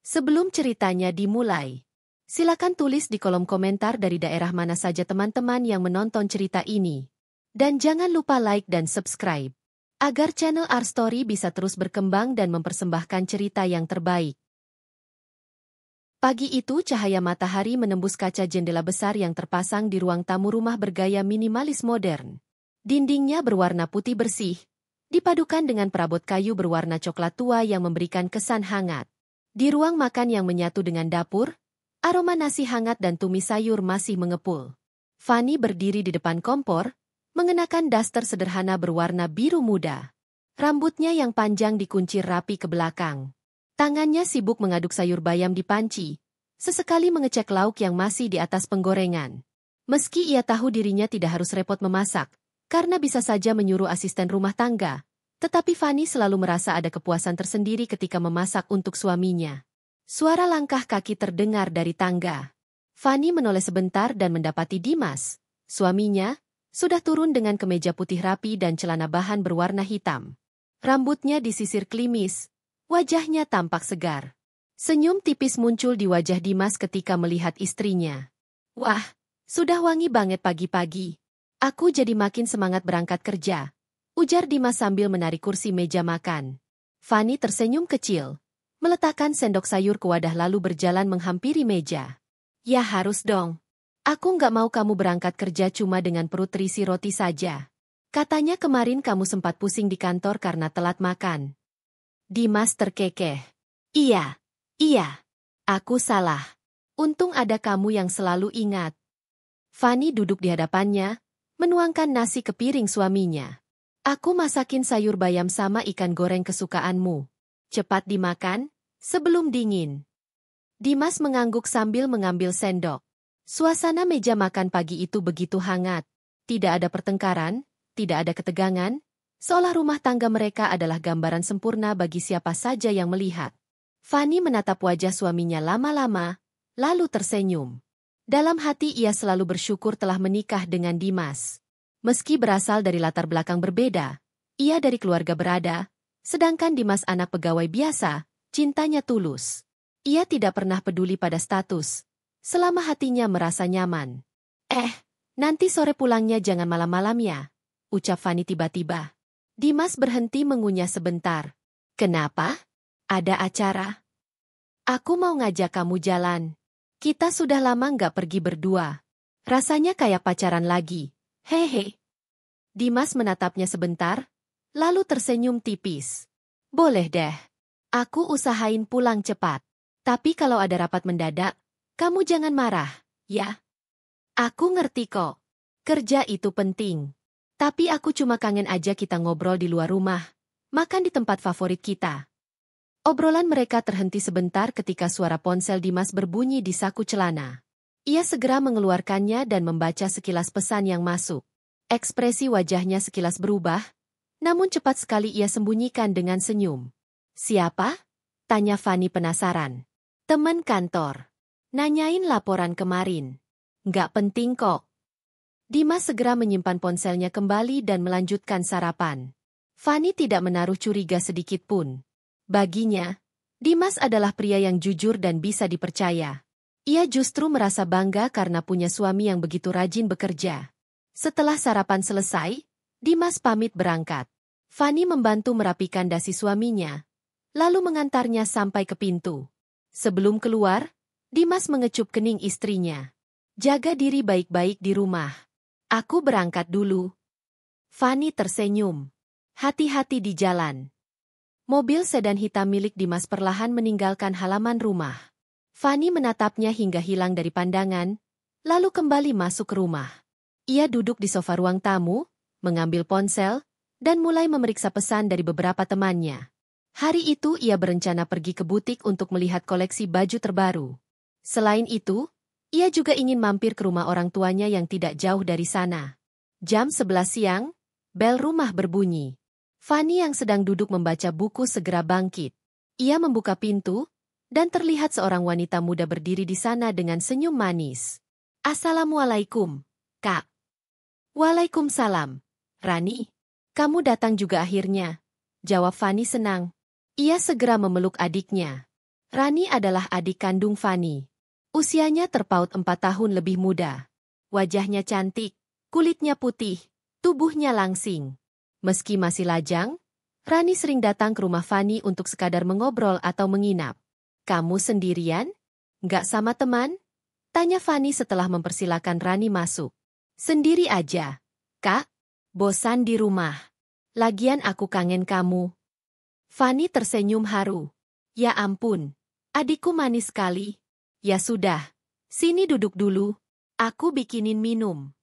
Sebelum ceritanya dimulai, silakan tulis di kolom komentar dari daerah mana saja teman-teman yang menonton cerita ini. Dan jangan lupa like dan subscribe, agar channel Our Story bisa terus berkembang dan mempersembahkan cerita yang terbaik. Pagi itu cahaya matahari menembus kaca jendela besar yang terpasang di ruang tamu rumah bergaya minimalis modern. Dindingnya berwarna putih bersih, dipadukan dengan perabot kayu berwarna coklat tua yang memberikan kesan hangat. Di ruang makan yang menyatu dengan dapur, aroma nasi hangat dan tumis sayur masih mengepul. Fanny berdiri di depan kompor, mengenakan daster sederhana berwarna biru muda. Rambutnya yang panjang dikuncir rapi ke belakang. Tangannya sibuk mengaduk sayur bayam di panci, sesekali mengecek lauk yang masih di atas penggorengan. Meski ia tahu dirinya tidak harus repot memasak, karena bisa saja menyuruh asisten rumah tangga, tetapi Fanny selalu merasa ada kepuasan tersendiri ketika memasak untuk suaminya. Suara langkah kaki terdengar dari tangga. Fanny menoleh sebentar dan mendapati Dimas, suaminya, sudah turun dengan kemeja putih rapi dan celana bahan berwarna hitam. Rambutnya disisir klimis, wajahnya tampak segar. Senyum tipis muncul di wajah Dimas ketika melihat istrinya. "Wah, sudah wangi banget pagi-pagi. Aku jadi makin semangat berangkat kerja," ujar Dimas sambil menarik kursi meja makan. Fanny tersenyum kecil, meletakkan sendok sayur ke wadah lalu berjalan menghampiri meja. "Ya harus dong. Aku nggak mau kamu berangkat kerja cuma dengan perut terisi roti saja. Katanya kemarin kamu sempat pusing di kantor karena telat makan." Dimas terkekeh. Iya, aku salah. Untung ada kamu yang selalu ingat." Fanny duduk di hadapannya, menuangkan nasi ke piring suaminya. "Aku masakin sayur bayam sama ikan goreng kesukaanmu. Cepat dimakan, sebelum dingin." Dimas mengangguk sambil mengambil sendok. Suasana meja makan pagi itu begitu hangat. Tidak ada pertengkaran, tidak ada ketegangan, seolah rumah tangga mereka adalah gambaran sempurna bagi siapa saja yang melihat. Fanny menatap wajah suaminya lama-lama, lalu tersenyum. Dalam hati ia selalu bersyukur telah menikah dengan Dimas. Meski berasal dari latar belakang berbeda, ia dari keluarga berada, sedangkan Dimas anak pegawai biasa, cintanya tulus. Ia tidak pernah peduli pada status, selama hatinya merasa nyaman. Nanti sore pulangnya jangan malam-malam ya," ucap Fanny tiba-tiba. Dimas berhenti mengunyah sebentar. "Kenapa? Ada acara?" "Aku mau ngajak kamu jalan. Kita sudah lama nggak pergi berdua. Rasanya kayak pacaran lagi. Hehe." Dimas menatapnya sebentar, lalu tersenyum tipis. "Boleh deh. Aku usahain pulang cepat. Tapi kalau ada rapat mendadak, kamu jangan marah, ya?" "Aku ngerti kok. Kerja itu penting. Tapi aku cuma kangen aja kita ngobrol di luar rumah, makan di tempat favorit kita." Obrolan mereka terhenti sebentar ketika suara ponsel Dimas berbunyi di saku celana. Ia segera mengeluarkannya dan membaca sekilas pesan yang masuk. Ekspresi wajahnya sekilas berubah, namun cepat sekali ia sembunyikan dengan senyum. "Siapa?" tanya Fanny penasaran. "Teman kantor. Nanyain laporan kemarin. Nggak penting kok." Dimas segera menyimpan ponselnya kembali dan melanjutkan sarapan. Fanny tidak menaruh curiga sedikit pun. Baginya, Dimas adalah pria yang jujur dan bisa dipercaya. Ia justru merasa bangga karena punya suami yang begitu rajin bekerja. Setelah sarapan selesai, Dimas pamit berangkat. Fanny membantu merapikan dasi suaminya, lalu mengantarnya sampai ke pintu. Sebelum keluar, Dimas mengecup kening istrinya. "Jaga diri baik-baik di rumah. Aku berangkat dulu." Fanny tersenyum. "Hati-hati di jalan." Mobil sedan hitam milik Dimas perlahan meninggalkan halaman rumah. Fanny menatapnya hingga hilang dari pandangan, lalu kembali masuk ke rumah. Ia duduk di sofa ruang tamu, mengambil ponsel, dan mulai memeriksa pesan dari beberapa temannya. Hari itu ia berencana pergi ke butik untuk melihat koleksi baju terbaru. Selain itu, ia juga ingin mampir ke rumah orang tuanya yang tidak jauh dari sana. Jam 11 siang, bel rumah berbunyi. Fanny yang sedang duduk membaca buku segera bangkit. Ia membuka pintu, dan terlihat seorang wanita muda berdiri di sana dengan senyum manis. "Assalamualaikum, Kak." "Waalaikumsalam. Rani, kamu datang juga akhirnya," jawab Fanny senang. Ia segera memeluk adiknya. Rani adalah adik kandung Fani. Usianya terpaut 4 tahun lebih muda. Wajahnya cantik, kulitnya putih, tubuhnya langsing. Meski masih lajang, Rani sering datang ke rumah Fani untuk sekadar mengobrol atau menginap. "Kamu sendirian? Nggak sama teman?" tanya Fani setelah mempersilakan Rani masuk. "Sendiri aja, Kak. Bosan di rumah. Lagian aku kangen kamu." Fani tersenyum haru. "Ya ampun, adikku manis sekali. Ya sudah, sini duduk dulu. Aku bikinin minum."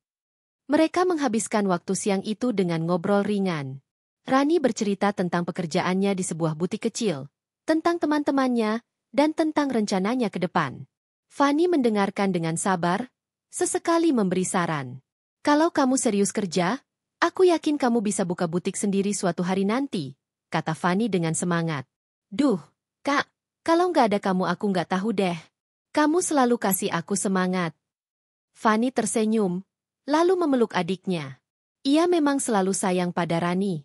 Mereka menghabiskan waktu siang itu dengan ngobrol ringan. Rani bercerita tentang pekerjaannya di sebuah butik kecil, tentang teman-temannya, dan tentang rencananya ke depan. Fani mendengarkan dengan sabar, sesekali memberi saran. "Kalau kamu serius kerja, aku yakin kamu bisa buka butik sendiri suatu hari nanti," kata Fani dengan semangat. "Duh, Kak, kalau nggak ada kamu aku nggak tahu deh. Kamu selalu kasih aku semangat." Fani tersenyum, lalu memeluk adiknya. Ia memang selalu sayang pada Rani.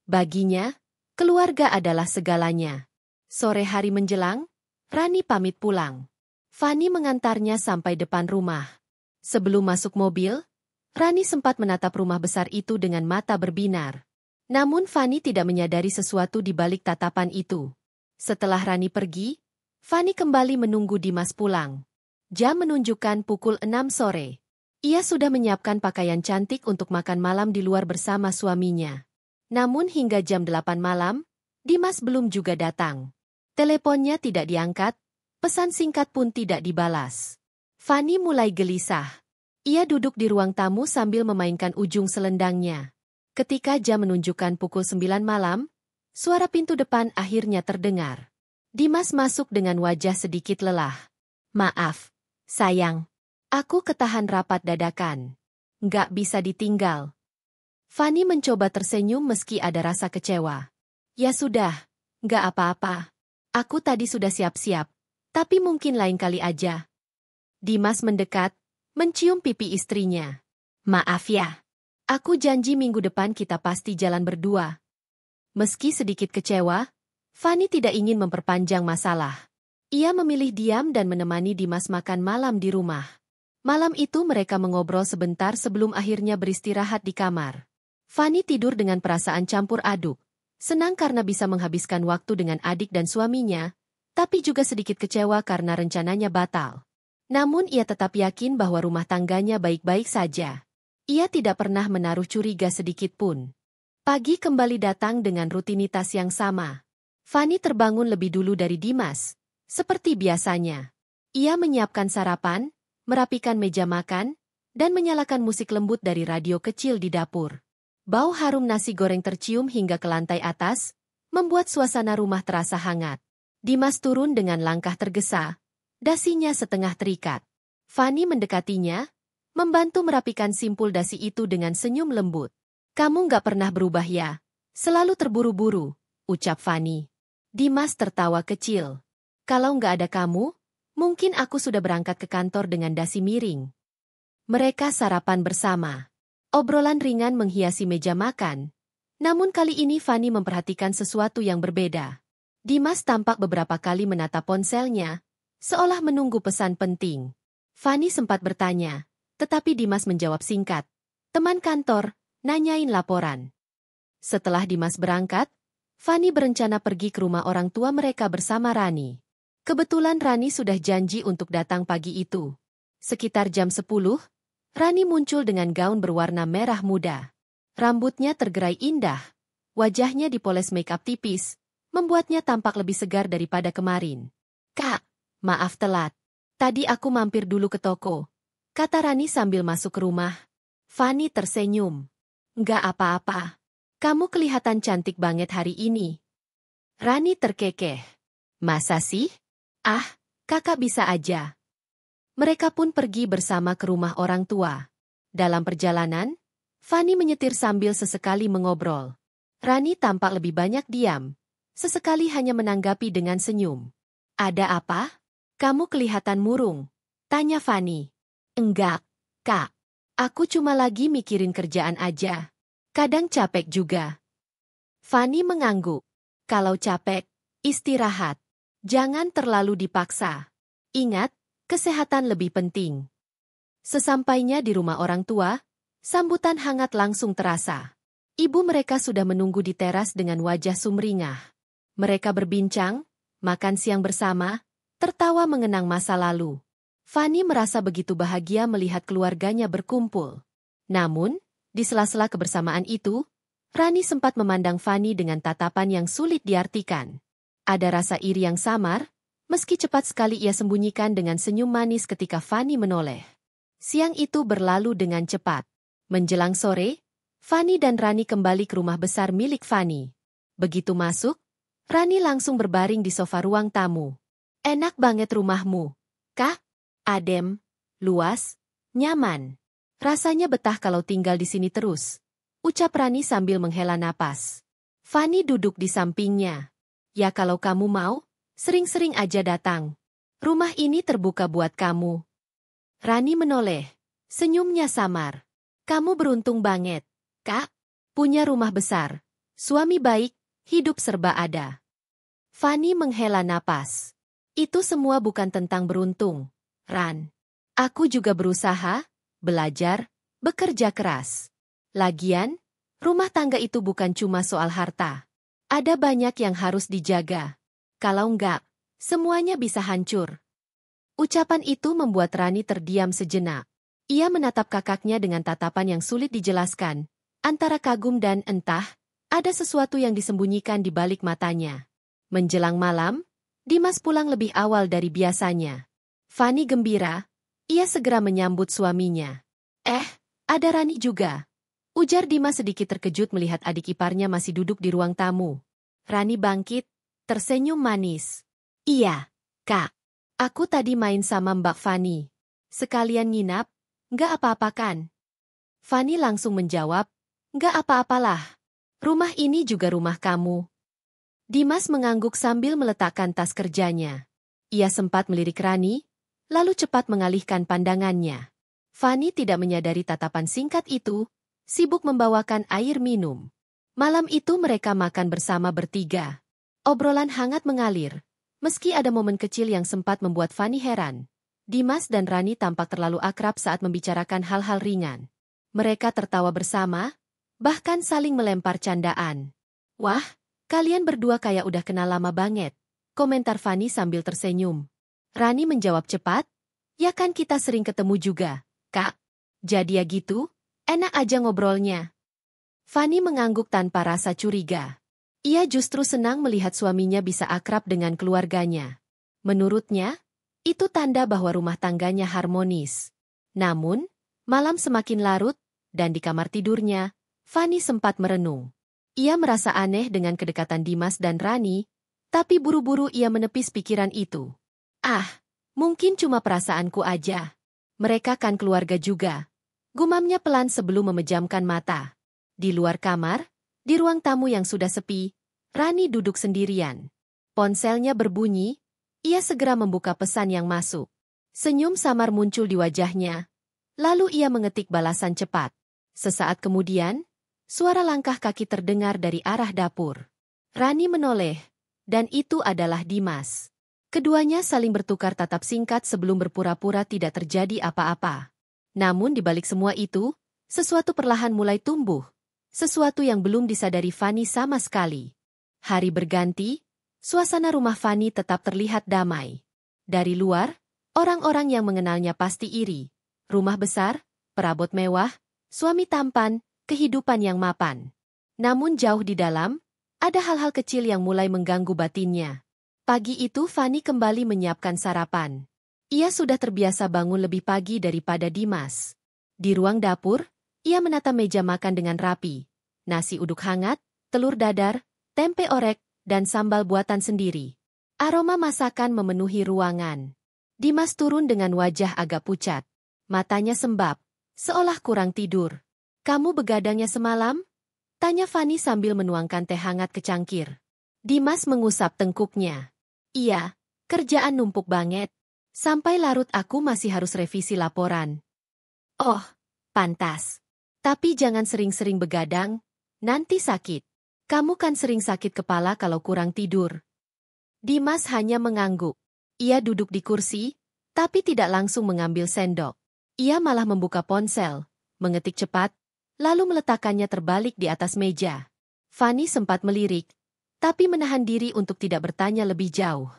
Baginya, keluarga adalah segalanya. Sore hari menjelang, Rani pamit pulang. Fani mengantarnya sampai depan rumah. Sebelum masuk mobil, Rani sempat menatap rumah besar itu dengan mata berbinar. Namun Fani tidak menyadari sesuatu di balik tatapan itu. Setelah Rani pergi, Fani kembali menunggu Dimas pulang. Jam menunjukkan pukul 6 sore. Ia sudah menyiapkan pakaian cantik untuk makan malam di luar bersama suaminya. Namun hingga jam 8 malam, Dimas belum juga datang. Teleponnya tidak diangkat, pesan singkat pun tidak dibalas. Fani mulai gelisah. Ia duduk di ruang tamu sambil memainkan ujung selendangnya. Ketika jam menunjukkan pukul 9 malam, suara pintu depan akhirnya terdengar. Dimas masuk dengan wajah sedikit lelah. "Maaf, sayang. Aku ketahan rapat dadakan. Nggak bisa ditinggal." Fani mencoba tersenyum meski ada rasa kecewa. "Ya sudah, nggak apa-apa. Aku tadi sudah siap-siap, tapi mungkin lain kali aja." Dimas mendekat, mencium pipi istrinya. "Maaf ya. Aku janji minggu depan kita pasti jalan berdua." Meski sedikit kecewa, Fani tidak ingin memperpanjang masalah. Ia memilih diam dan menemani Dimas makan malam di rumah. Malam itu mereka mengobrol sebentar sebelum akhirnya beristirahat di kamar. Fani tidur dengan perasaan campur aduk. Senang karena bisa menghabiskan waktu dengan adik dan suaminya, tapi juga sedikit kecewa karena rencananya batal. Namun ia tetap yakin bahwa rumah tangganya baik-baik saja. Ia tidak pernah menaruh curiga sedikit pun. Pagi kembali datang dengan rutinitas yang sama. Fani terbangun lebih dulu dari Dimas, seperti biasanya. Ia menyiapkan sarapan, merapikan meja makan, dan menyalakan musik lembut dari radio kecil di dapur. Bau harum nasi goreng tercium hingga ke lantai atas, membuat suasana rumah terasa hangat. Dimas turun dengan langkah tergesa, dasinya setengah terikat. Fani mendekatinya, membantu merapikan simpul dasi itu dengan senyum lembut. "Kamu nggak pernah berubah ya, selalu terburu-buru," ucap Fani. Dimas tertawa kecil. "Kalau nggak ada kamu, mungkin aku sudah berangkat ke kantor dengan dasi miring." Mereka sarapan bersama. Obrolan ringan menghiasi meja makan. Namun kali ini Fani memperhatikan sesuatu yang berbeda. Dimas tampak beberapa kali menatap ponselnya, seolah menunggu pesan penting. Fani sempat bertanya, tetapi Dimas menjawab singkat. "Teman kantor, nanyain laporan." Setelah Dimas berangkat, Fani berencana pergi ke rumah orang tua mereka bersama Rani. Kebetulan Rani sudah janji untuk datang pagi itu. Sekitar jam 10, Rani muncul dengan gaun berwarna merah muda. Rambutnya tergerai indah, wajahnya dipoles make-up tipis, membuatnya tampak lebih segar daripada kemarin. "Kak, maaf telat. Tadi aku mampir dulu ke toko," kata Rani sambil masuk ke rumah. Fani tersenyum. "Nggak apa-apa. Kamu kelihatan cantik banget hari ini." Rani terkekeh. "Masa sih? Ah, kakak bisa aja." Mereka pun pergi bersama ke rumah orang tua. Dalam perjalanan, Fani menyetir sambil sesekali mengobrol. Rani tampak lebih banyak diam, sesekali hanya menanggapi dengan senyum. "Ada apa? Kamu kelihatan murung," tanya Fani. "Enggak, Kak. Aku cuma lagi mikirin kerjaan aja. Kadang capek juga." Fani mengangguk. "Kalau capek, istirahat. Jangan terlalu dipaksa. Ingat, kesehatan lebih penting. Sesampainya di rumah orang tua, sambutan hangat langsung terasa. Ibu mereka sudah menunggu di teras dengan wajah sumringah. Mereka berbincang, makan siang bersama, tertawa mengenang masa lalu. Fanny merasa begitu bahagia melihat keluarganya berkumpul. Namun, di sela-sela kebersamaan itu, Rani sempat memandang Fanny dengan tatapan yang sulit diartikan. Ada rasa iri yang samar, meski cepat sekali ia sembunyikan dengan senyum manis ketika Fanny menoleh. Siang itu berlalu dengan cepat. Menjelang sore, Fanny dan Rani kembali ke rumah besar milik Fanny. Begitu masuk, Rani langsung berbaring di sofa ruang tamu. Enak banget rumahmu, Kak. Adem, luas, nyaman. Rasanya betah kalau tinggal di sini terus, ucap Rani sambil menghela napas. Fanny duduk di sampingnya. Ya kalau kamu mau, sering-sering aja datang. Rumah ini terbuka buat kamu. Rani menoleh, senyumnya samar. Kamu beruntung banget, Kak. Punya rumah besar, suami baik, hidup serba ada. Fanny menghela napas. Itu semua bukan tentang beruntung, Ran. Aku juga berusaha, belajar, bekerja keras. Lagian, rumah tangga itu bukan cuma soal harta. Ada banyak yang harus dijaga. Kalau enggak, semuanya bisa hancur. Ucapan itu membuat Rani terdiam sejenak. Ia menatap kakaknya dengan tatapan yang sulit dijelaskan, antara kagum dan entah, ada sesuatu yang disembunyikan di balik matanya. Menjelang malam, Dimas pulang lebih awal dari biasanya. Fanny gembira, ia segera menyambut suaminya. Ada Rani juga. Ujar Dimas sedikit terkejut melihat adik iparnya masih duduk di ruang tamu. Rani bangkit, tersenyum manis. Iya, Kak. Aku tadi main sama Mbak Fanny. Sekalian nginap, nggak apa-apa kan? Fanny langsung menjawab, nggak apa-apalah. Rumah ini juga rumah kamu. Dimas mengangguk sambil meletakkan tas kerjanya. Ia sempat melirik Rani, lalu cepat mengalihkan pandangannya. Fanny tidak menyadari tatapan singkat itu, sibuk membawakan air minum. Malam itu mereka makan bersama bertiga. Obrolan hangat mengalir, meski ada momen kecil yang sempat membuat Fanny heran. Dimas dan Rani tampak terlalu akrab saat membicarakan hal-hal ringan. Mereka tertawa bersama, bahkan saling melempar candaan. Wah, kalian berdua kayak udah kenal lama banget, komentar Fanny sambil tersenyum. Rani menjawab cepat, ya kan kita sering ketemu juga, Kak. Jadi ya gitu, enak aja ngobrolnya. Fanny mengangguk tanpa rasa curiga. Ia justru senang melihat suaminya bisa akrab dengan keluarganya. Menurutnya, itu tanda bahwa rumah tangganya harmonis. Namun, malam semakin larut, dan di kamar tidurnya, Fanny sempat merenung. Ia merasa aneh dengan kedekatan Dimas dan Rani, tapi buru-buru ia menepis pikiran itu. Mungkin cuma perasaanku aja. Mereka kan keluarga juga. Gumamnya pelan sebelum memejamkan mata. Di luar kamar, di ruang tamu yang sudah sepi, Rani duduk sendirian. Ponselnya berbunyi, ia segera membuka pesan yang masuk. Senyum samar muncul di wajahnya. Lalu ia mengetik balasan cepat. Sesaat kemudian, suara langkah kaki terdengar dari arah dapur. Rani menoleh, dan itu adalah Dimas. Keduanya saling bertukar tatap singkat sebelum berpura-pura tidak terjadi apa-apa. Namun di balik semua itu, sesuatu perlahan mulai tumbuh. Sesuatu yang belum disadari Fanny sama sekali. Hari berganti, suasana rumah Fanny tetap terlihat damai. Dari luar, orang-orang yang mengenalnya pasti iri. Rumah besar, perabot mewah, suami tampan, kehidupan yang mapan. Namun jauh di dalam, ada hal-hal kecil yang mulai mengganggu batinnya. Pagi itu Fanny kembali menyiapkan sarapan. Ia sudah terbiasa bangun lebih pagi daripada Dimas. Di ruang dapur, ia menata meja makan dengan rapi. Nasi uduk hangat, telur dadar, tempe orek, dan sambal buatan sendiri. Aroma masakan memenuhi ruangan. Dimas turun dengan wajah agak pucat. Matanya sembab, seolah kurang tidur. Kamu begadangnya semalam? Tanya Fanny sambil menuangkan teh hangat ke cangkir. Dimas mengusap tengkuknya. Iya, kerjaan numpuk banget. Sampai larut aku masih harus revisi laporan. Oh, pantas. Tapi jangan sering-sering begadang, nanti sakit. Kamu kan sering sakit kepala kalau kurang tidur. Dimas hanya mengangguk. Ia duduk di kursi, tapi tidak langsung mengambil sendok. Ia malah membuka ponsel, mengetik cepat, lalu meletakkannya terbalik di atas meja. Fanny sempat melirik, tapi menahan diri untuk tidak bertanya lebih jauh.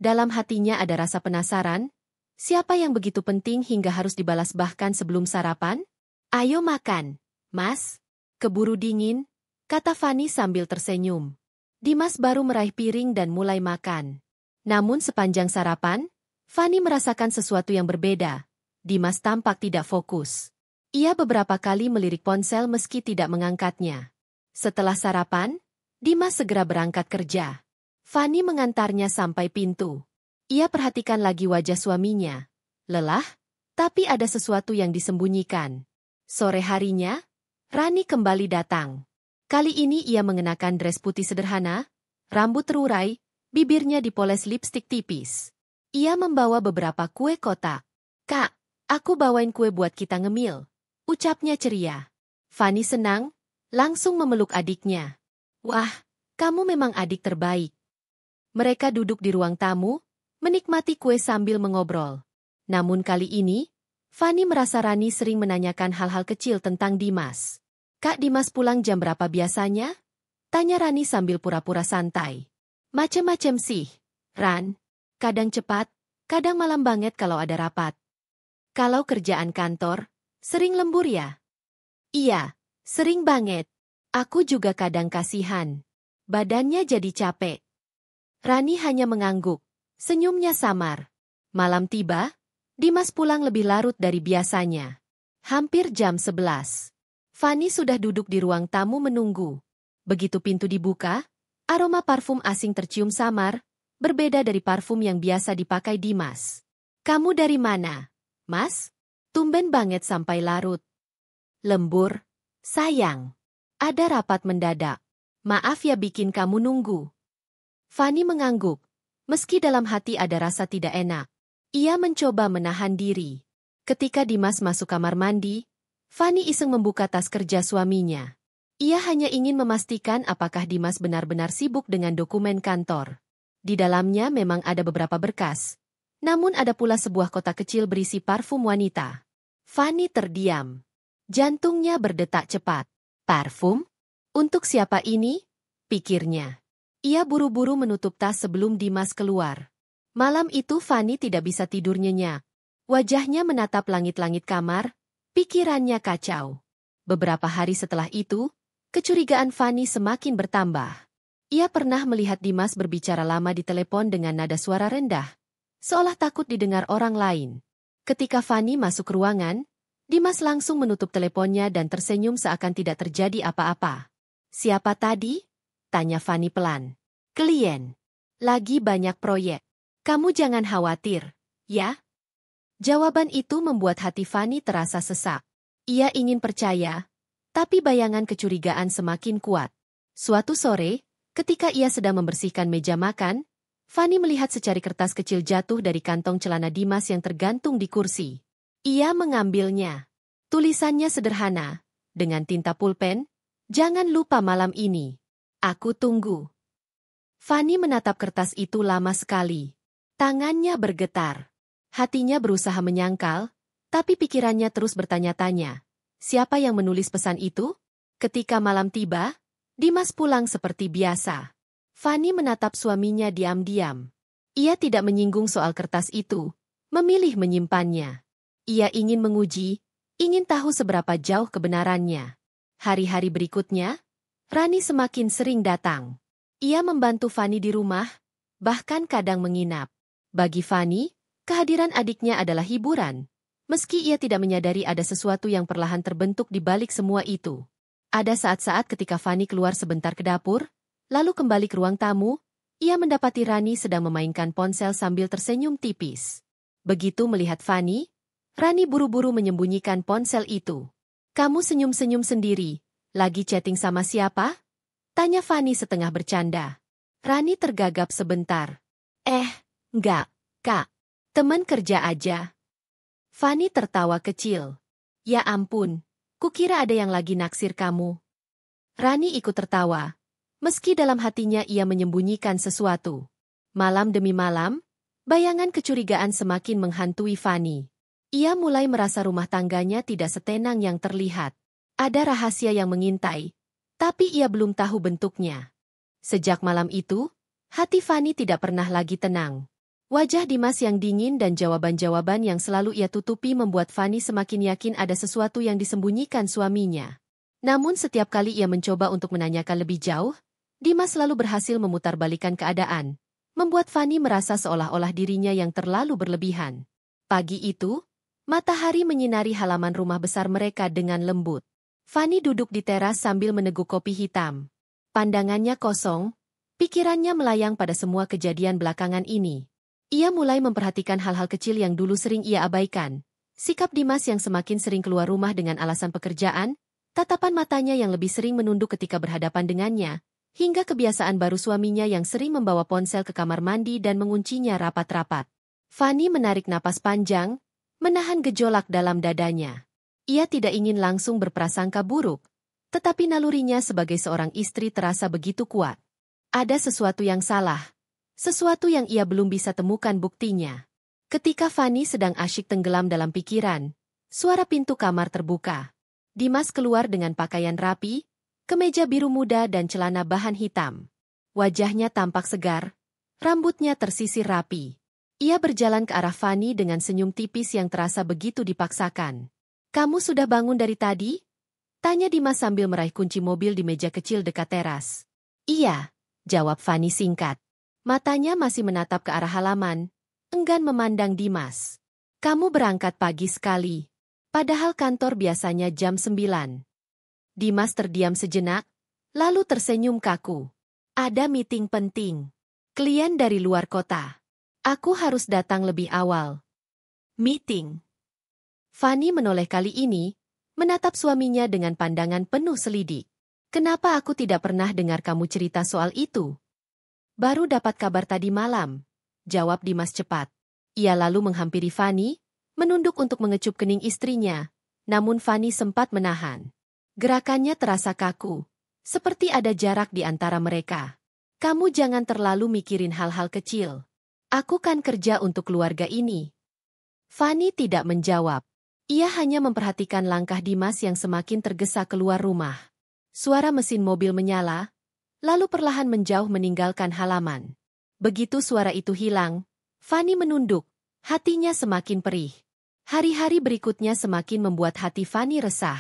Dalam hatinya ada rasa penasaran, siapa yang begitu penting hingga harus dibalas bahkan sebelum sarapan? Ayo makan, Mas. Keburu dingin, kata Fanny sambil tersenyum. Dimas baru meraih piring dan mulai makan. Namun sepanjang sarapan, Fanny merasakan sesuatu yang berbeda. Dimas tampak tidak fokus. Ia beberapa kali melirik ponsel meski tidak mengangkatnya. Setelah sarapan, Dimas segera berangkat kerja. Fanny mengantarnya sampai pintu. Ia perhatikan lagi wajah suaminya. Lelah, tapi ada sesuatu yang disembunyikan. Sore harinya, Rani kembali datang. Kali ini ia mengenakan dres putih sederhana, rambut terurai, bibirnya dipoles lipstik tipis. Ia membawa beberapa kue kotak. "Kak, aku bawain kue buat kita ngemil," ucapnya ceria. Fanny senang, langsung memeluk adiknya. "Wah, kamu memang adik terbaik." Mereka duduk di ruang tamu, menikmati kue sambil mengobrol. Namun kali ini, Fanny merasa Rani sering menanyakan hal-hal kecil tentang Dimas. "Kak, Dimas pulang jam berapa biasanya?" tanya Rani sambil pura-pura santai. "Macem-macem sih, Ran. Kadang cepat, kadang malam banget kalau ada rapat." "Kalau kerjaan kantor, sering lembur ya?" "Iya, sering banget. Aku juga kadang kasihan. Badannya jadi capek." Rani hanya mengangguk, senyumnya samar. Malam tiba, Dimas pulang lebih larut dari biasanya. Hampir jam 11. Fanny sudah duduk di ruang tamu menunggu. Begitu pintu dibuka, aroma parfum asing tercium samar, berbeda dari parfum yang biasa dipakai Dimas. "Kamu dari mana, Mas? Tumben banget sampai larut." "Lembur, sayang. Ada rapat mendadak. Maaf ya bikin kamu nunggu." Fanny mengangguk, meski dalam hati ada rasa tidak enak. Ia mencoba menahan diri. Ketika Dimas masuk kamar mandi, Fanny iseng membuka tas kerja suaminya. Ia hanya ingin memastikan apakah Dimas benar-benar sibuk dengan dokumen kantor. Di dalamnya memang ada beberapa berkas. Namun ada pula sebuah kotak kecil berisi parfum wanita. Fanny terdiam. Jantungnya berdetak cepat. "Parfum? Untuk siapa ini?" pikirnya. Ia buru-buru menutup tas sebelum Dimas keluar. Malam itu Fanny tidak bisa tidur nyenyak. Wajahnya menatap langit-langit kamar, pikirannya kacau. Beberapa hari setelah itu, kecurigaan Fanny semakin bertambah. Ia pernah melihat Dimas berbicara lama di telepon dengan nada suara rendah, seolah takut didengar orang lain. Ketika Fanny masuk ruangan, Dimas langsung menutup teleponnya dan tersenyum seakan tidak terjadi apa-apa. "Siapa tadi?" tanya Fanny pelan. "Klien. Lagi banyak proyek. Kamu jangan khawatir, ya?" Jawaban itu membuat hati Fanny terasa sesak. Ia ingin percaya, tapi bayangan kecurigaan semakin kuat. Suatu sore, ketika ia sedang membersihkan meja makan, Fanny melihat secari kertas kecil jatuh dari kantong celana Dimas yang tergantung di kursi. Ia mengambilnya. Tulisannya sederhana, dengan tinta pulpen, "Jangan lupa malam ini. Aku tunggu." Fanny menatap kertas itu lama sekali. Tangannya bergetar. Hatinya berusaha menyangkal, tapi pikirannya terus bertanya-tanya. Siapa yang menulis pesan itu? Ketika malam tiba, Dimas pulang seperti biasa. Fanny menatap suaminya diam-diam. Ia tidak menyinggung soal kertas itu, memilih menyimpannya. Ia ingin menguji, ingin tahu seberapa jauh kebenarannya. Hari-hari berikutnya, Rani semakin sering datang. Ia membantu Fanny di rumah, bahkan kadang menginap. Bagi Fanny, kehadiran adiknya adalah hiburan, meski ia tidak menyadari ada sesuatu yang perlahan terbentuk di balik semua itu. Ada saat-saat ketika Fanny keluar sebentar ke dapur, lalu kembali ke ruang tamu, ia mendapati Rani sedang memainkan ponsel sambil tersenyum tipis. Begitu melihat Fanny, Rani buru-buru menyembunyikan ponsel itu. "Kamu senyum-senyum sendiri, lagi chatting sama siapa?" tanya Fanny setengah bercanda. Rani tergagap sebentar. Enggak, Kak. Teman kerja aja." Fanny tertawa kecil. "Ya ampun, kukira ada yang lagi naksir kamu." Rani ikut tertawa, meski dalam hatinya ia menyembunyikan sesuatu. Malam demi malam, bayangan kecurigaan semakin menghantui Fanny. Ia mulai merasa rumah tangganya tidak setenang yang terlihat. Ada rahasia yang mengintai, tapi ia belum tahu bentuknya. Sejak malam itu, hati Fanny tidak pernah lagi tenang. Wajah Dimas yang dingin dan jawaban-jawaban yang selalu ia tutupi membuat Fanny semakin yakin ada sesuatu yang disembunyikan suaminya. Namun setiap kali ia mencoba untuk menanyakan lebih jauh, Dimas selalu berhasil memutarbalikkan keadaan, membuat Fanny merasa seolah-olah dirinya yang terlalu berlebihan. Pagi itu, matahari menyinari halaman rumah besar mereka dengan lembut. Fanny duduk di teras sambil meneguk kopi hitam. Pandangannya kosong, pikirannya melayang pada semua kejadian belakangan ini. Ia mulai memperhatikan hal-hal kecil yang dulu sering ia abaikan. Sikap Dimas yang semakin sering keluar rumah dengan alasan pekerjaan, tatapan matanya yang lebih sering menunduk ketika berhadapan dengannya, hingga kebiasaan baru suaminya yang sering membawa ponsel ke kamar mandi dan menguncinya rapat-rapat. Fanny menarik napas panjang, menahan gejolak dalam dadanya. Ia tidak ingin langsung berprasangka buruk, tetapi nalurinya sebagai seorang istri terasa begitu kuat. Ada sesuatu yang salah. Sesuatu yang ia belum bisa temukan buktinya. Ketika Fanny sedang asyik tenggelam dalam pikiran, suara pintu kamar terbuka. Dimas keluar dengan pakaian rapi, kemeja biru muda dan celana bahan hitam. Wajahnya tampak segar, rambutnya tersisir rapi. Ia berjalan ke arah Fanny dengan senyum tipis yang terasa begitu dipaksakan. "Kamu sudah bangun dari tadi?" tanya Dimas sambil meraih kunci mobil di meja kecil dekat teras. "Iya," jawab Fanny singkat. Matanya masih menatap ke arah halaman, enggan memandang Dimas. "Kamu berangkat pagi sekali. Padahal kantor biasanya jam 9. Dimas terdiam sejenak, lalu tersenyum kaku. "Ada meeting penting. Klien dari luar kota. Aku harus datang lebih awal." "Meeting?" Fanny menoleh kali ini, menatap suaminya dengan pandangan penuh selidik. "Kenapa aku tidak pernah dengar kamu cerita soal itu?" "Baru dapat kabar tadi malam," jawab Dimas cepat. Ia lalu menghampiri Fanny, menunduk untuk mengecup kening istrinya, namun Fanny sempat menahan. Gerakannya terasa kaku, seperti ada jarak di antara mereka. "Kamu jangan terlalu mikirin hal-hal kecil. Aku kan kerja untuk keluarga ini." Fanny tidak menjawab. Ia hanya memperhatikan langkah Dimas yang semakin tergesa keluar rumah. Suara mesin mobil menyala, lalu perlahan menjauh meninggalkan halaman. Begitu suara itu hilang, Fanny menunduk, hatinya semakin perih. Hari-hari berikutnya semakin membuat hati Fanny resah.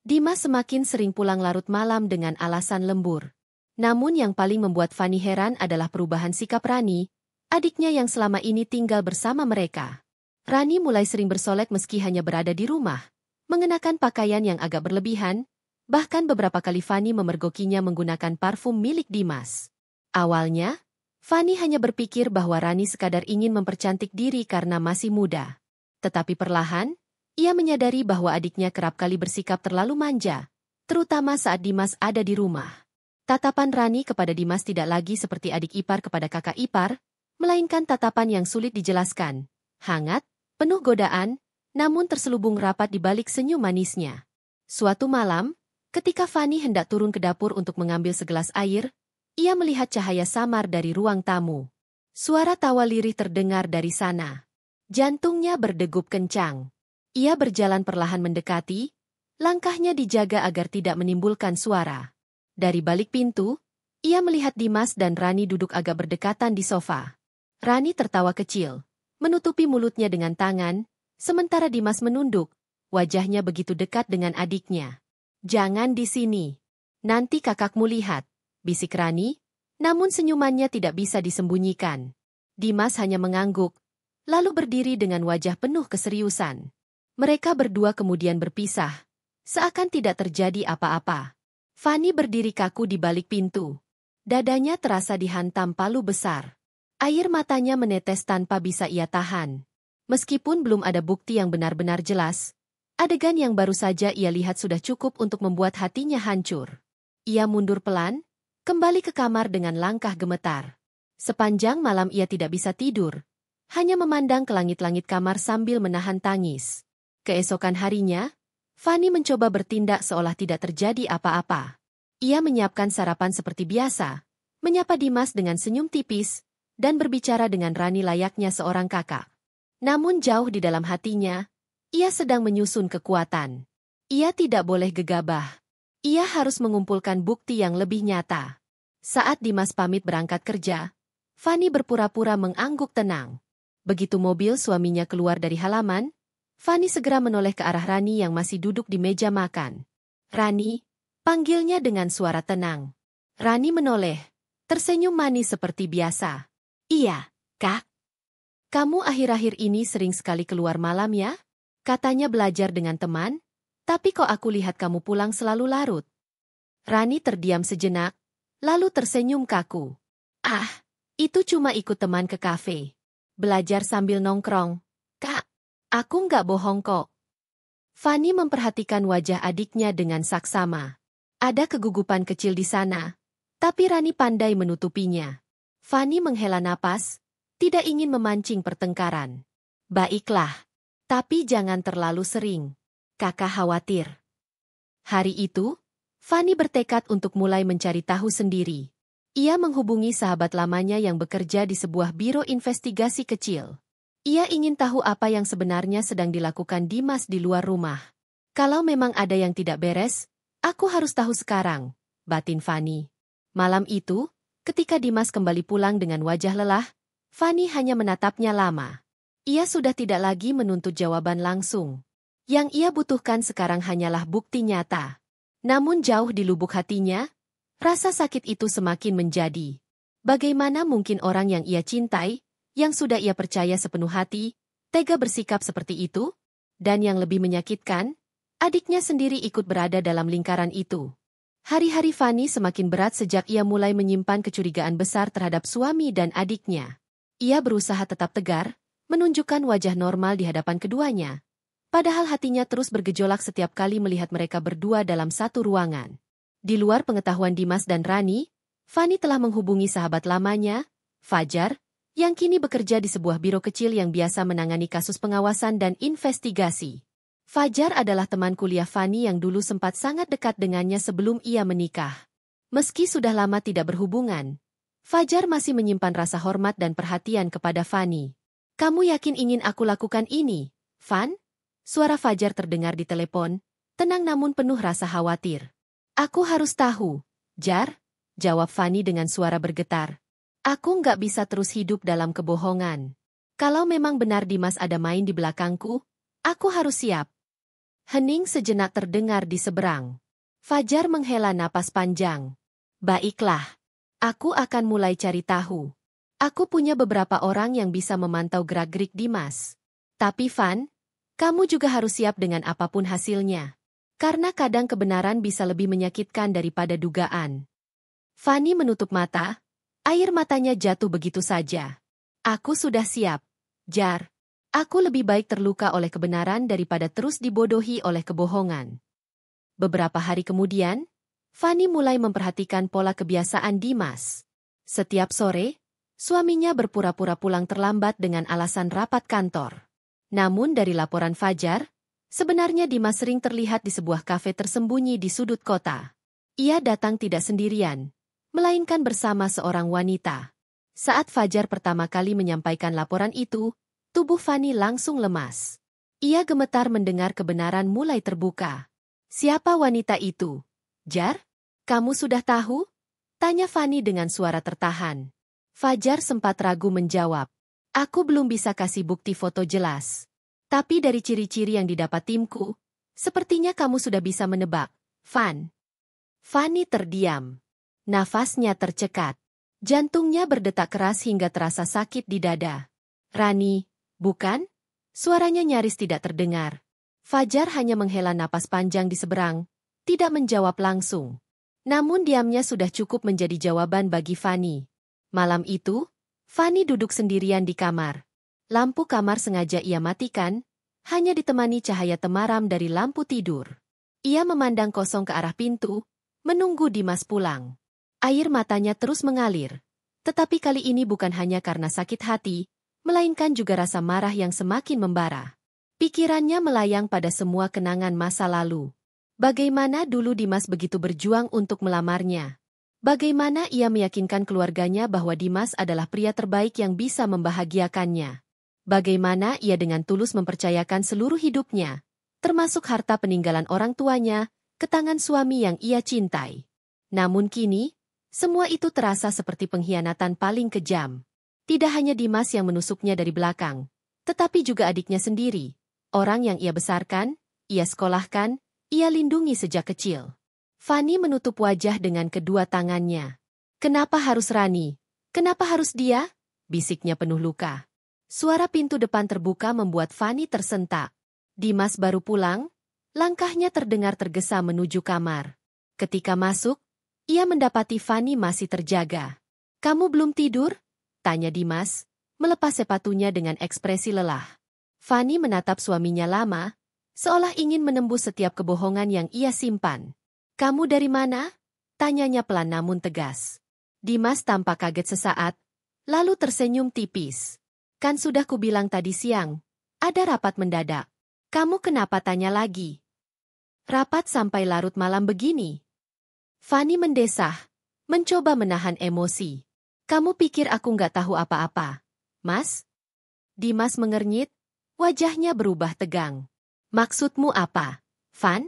Dimas semakin sering pulang larut malam dengan alasan lembur. Namun yang paling membuat Fanny heran adalah perubahan sikap Rani, adiknya yang selama ini tinggal bersama mereka. Rani mulai sering bersolek meski hanya berada di rumah, mengenakan pakaian yang agak berlebihan. Bahkan beberapa kali Fanny memergokinya menggunakan parfum milik Dimas. Awalnya, Fanny hanya berpikir bahwa Rani sekadar ingin mempercantik diri karena masih muda. Tetapi perlahan, ia menyadari bahwa adiknya kerap kali bersikap terlalu manja, terutama saat Dimas ada di rumah. Tatapan Rani kepada Dimas tidak lagi seperti adik ipar kepada kakak ipar, melainkan tatapan yang sulit dijelaskan. Hangat, penuh godaan, namun terselubung rapat di balik senyum manisnya. Suatu malam, ketika Fanny hendak turun ke dapur untuk mengambil segelas air, ia melihat cahaya samar dari ruang tamu. Suara tawa lirih terdengar dari sana. Jantungnya berdegup kencang. Ia berjalan perlahan mendekati, langkahnya dijaga agar tidak menimbulkan suara. Dari balik pintu, ia melihat Dimas dan Rani duduk agak berdekatan di sofa. Rani tertawa kecil, menutupi mulutnya dengan tangan, sementara Dimas menunduk, wajahnya begitu dekat dengan adiknya. "Jangan di sini. Nanti kakakmu lihat," bisik Rani, namun senyumannya tidak bisa disembunyikan. Dimas hanya mengangguk, lalu berdiri dengan wajah penuh keseriusan. Mereka berdua kemudian berpisah, seakan tidak terjadi apa-apa. Fanny berdiri kaku di balik pintu. Dadanya terasa dihantam palu besar. Air matanya menetes tanpa bisa ia tahan. Meskipun belum ada bukti yang benar-benar jelas, adegan yang baru saja ia lihat sudah cukup untuk membuat hatinya hancur. Ia mundur pelan, kembali ke kamar dengan langkah gemetar. Sepanjang malam ia tidak bisa tidur, hanya memandang ke langit-langit kamar sambil menahan tangis. Keesokan harinya, Fanny mencoba bertindak seolah tidak terjadi apa-apa. Ia menyiapkan sarapan seperti biasa, menyapa Dimas dengan senyum tipis, dan berbicara dengan Rani layaknya seorang kakak. Namun jauh di dalam hatinya, ia sedang menyusun kekuatan. Ia tidak boleh gegabah. Ia harus mengumpulkan bukti yang lebih nyata. Saat Dimas pamit berangkat kerja, Fanny berpura-pura mengangguk tenang. Begitu mobil suaminya keluar dari halaman, Fanny segera menoleh ke arah Rani yang masih duduk di meja makan. "Rani," panggilnya dengan suara tenang. Rani menoleh, tersenyum manis seperti biasa. "Iya, Kak. Kamu akhir-akhir ini sering sekali keluar malam ya? Katanya belajar dengan teman, tapi kok aku lihat kamu pulang selalu larut." Rani terdiam sejenak, lalu tersenyum kaku. "Ah, itu cuma ikut teman ke kafe. Belajar sambil nongkrong. Kak, aku nggak bohong kok." Fanny memperhatikan wajah adiknya dengan saksama. Ada kegugupan kecil di sana, tapi Rani pandai menutupinya. Fanny menghela napas, tidak ingin memancing pertengkaran. "Baiklah, tapi jangan terlalu sering. Kakak khawatir." Hari itu, Fanny bertekad untuk mulai mencari tahu sendiri. Ia menghubungi sahabat lamanya yang bekerja di sebuah biro investigasi kecil. Ia ingin tahu apa yang sebenarnya sedang dilakukan Dimas di luar rumah. "Kalau memang ada yang tidak beres, aku harus tahu sekarang," batin Fanny. Malam itu, ketika Dimas kembali pulang dengan wajah lelah, Fanny hanya menatapnya lama. Ia sudah tidak lagi menuntut jawaban langsung. Yang ia butuhkan sekarang hanyalah bukti nyata. Namun jauh di lubuk hatinya, rasa sakit itu semakin menjadi. Bagaimana mungkin orang yang ia cintai, yang sudah ia percaya sepenuh hati, tega bersikap seperti itu? Dan yang lebih menyakitkan, adiknya sendiri ikut berada dalam lingkaran itu. Hari-hari Fanny semakin berat sejak ia mulai menyimpan kecurigaan besar terhadap suami dan adiknya. Ia berusaha tetap tegar, menunjukkan wajah normal di hadapan keduanya. Padahal hatinya terus bergejolak setiap kali melihat mereka berdua dalam satu ruangan. Di luar pengetahuan Dimas dan Rani, Fanny telah menghubungi sahabat lamanya, Fajar, yang kini bekerja di sebuah biro kecil yang biasa menangani kasus pengawasan dan investigasi. Fajar adalah teman kuliah Fanny yang dulu sempat sangat dekat dengannya sebelum ia menikah. Meski sudah lama tidak berhubungan, Fajar masih menyimpan rasa hormat dan perhatian kepada Fanny. "Kamu yakin ingin aku lakukan ini, Fan?" Suara Fajar terdengar di telepon, tenang namun penuh rasa khawatir. "Aku harus tahu, Jar," jawab Fanny dengan suara bergetar. "Aku nggak bisa terus hidup dalam kebohongan. Kalau memang benar Dimas ada main di belakangku, aku harus siap." Hening sejenak terdengar di seberang. Fajar menghela napas panjang. "Baiklah, aku akan mulai cari tahu. Aku punya beberapa orang yang bisa memantau gerak-gerik Dimas. Tapi Fan, kamu juga harus siap dengan apapun hasilnya. Karena kadang kebenaran bisa lebih menyakitkan daripada dugaan." Fanny menutup mata, air matanya jatuh begitu saja. "Aku sudah siap, Jar. Aku lebih baik terluka oleh kebenaran daripada terus dibodohi oleh kebohongan." Beberapa hari kemudian, Fanny mulai memperhatikan pola kebiasaan Dimas. Setiap sore, suaminya berpura-pura pulang terlambat dengan alasan rapat kantor. Namun dari laporan Fajar, sebenarnya Dimas sering terlihat di sebuah kafe tersembunyi di sudut kota. Ia datang tidak sendirian, melainkan bersama seorang wanita. Saat Fajar pertama kali menyampaikan laporan itu, tubuh Fanny langsung lemas. Ia gemetar mendengar kebenaran mulai terbuka. "Siapa wanita itu, Jar? Kamu sudah tahu?" tanya Fanny dengan suara tertahan. Fajar sempat ragu menjawab. "Aku belum bisa kasih bukti foto jelas. Tapi dari ciri-ciri yang didapat timku, sepertinya kamu sudah bisa menebak, Fan." Fanny terdiam. Nafasnya tercekat. Jantungnya berdetak keras hingga terasa sakit di dada. "Rani, bukan?" Suaranya nyaris tidak terdengar. Fajar hanya menghela napas panjang di seberang, tidak menjawab langsung. Namun diamnya sudah cukup menjadi jawaban bagi Fanny. Malam itu, Fanny duduk sendirian di kamar. Lampu kamar sengaja ia matikan, hanya ditemani cahaya temaram dari lampu tidur. Ia memandang kosong ke arah pintu, menunggu Dimas pulang. Air matanya terus mengalir. Tetapi kali ini bukan hanya karena sakit hati, melainkan juga rasa marah yang semakin membara. Pikirannya melayang pada semua kenangan masa lalu. Bagaimana dulu Dimas begitu berjuang untuk melamarnya. Bagaimana ia meyakinkan keluarganya bahwa Dimas adalah pria terbaik yang bisa membahagiakannya? Bagaimana ia dengan tulus mempercayakan seluruh hidupnya, termasuk harta peninggalan orang tuanya, ke tangan suami yang ia cintai? Namun kini, semua itu terasa seperti pengkhianatan paling kejam. Tidak hanya Dimas yang menusuknya dari belakang, tetapi juga adiknya sendiri, orang yang ia besarkan, ia sekolahkan, ia lindungi sejak kecil. Fanny menutup wajah dengan kedua tangannya. "Kenapa harus Rani? Kenapa harus dia?" bisiknya penuh luka. Suara pintu depan terbuka membuat Fanny tersentak. Dimas baru pulang, langkahnya terdengar tergesa menuju kamar. Ketika masuk, ia mendapati Fanny masih terjaga. "Kamu belum tidur?" tanya Dimas, melepas sepatunya dengan ekspresi lelah. Fanny menatap suaminya lama, seolah ingin menembus setiap kebohongan yang ia simpan. "Kamu dari mana?" tanyanya pelan namun tegas. Dimas tampak kaget sesaat, lalu tersenyum tipis. "Kan sudah kubilang tadi siang, ada rapat mendadak. Kamu kenapa tanya lagi? Rapat sampai larut malam begini?" Fanny mendesah, mencoba menahan emosi. "Kamu pikir aku nggak tahu apa-apa, Mas?" Dimas mengernyit, wajahnya berubah tegang. "Maksudmu apa, Van?"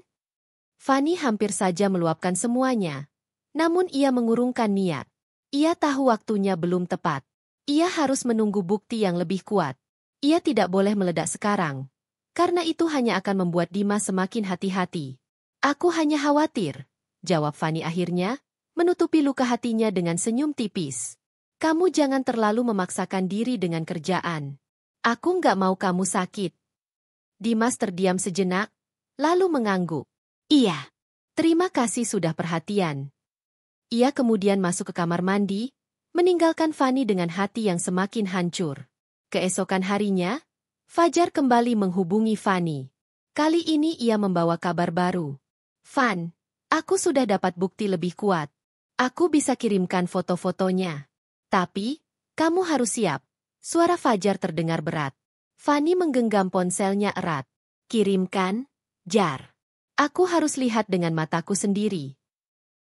Fanny hampir saja meluapkan semuanya. Namun ia mengurungkan niat. Ia tahu waktunya belum tepat. Ia harus menunggu bukti yang lebih kuat. Ia tidak boleh meledak sekarang. Karena itu hanya akan membuat Dimas semakin hati-hati. "Aku hanya khawatir," jawab Fanny akhirnya, menutupi luka hatinya dengan senyum tipis. "Kamu jangan terlalu memaksakan diri dengan kerjaan. Aku nggak mau kamu sakit." Dimas terdiam sejenak, lalu mengangguk. "Iya, terima kasih sudah perhatian." Ia kemudian masuk ke kamar mandi, meninggalkan Fanny dengan hati yang semakin hancur. Keesokan harinya, Fajar kembali menghubungi Fanny. Kali ini ia membawa kabar baru. "Van, aku sudah dapat bukti lebih kuat. Aku bisa kirimkan foto-fotonya. Tapi, kamu harus siap." Suara Fajar terdengar berat. Fanny menggenggam ponselnya erat. "Kirimkan, Jar. Aku harus lihat dengan mataku sendiri."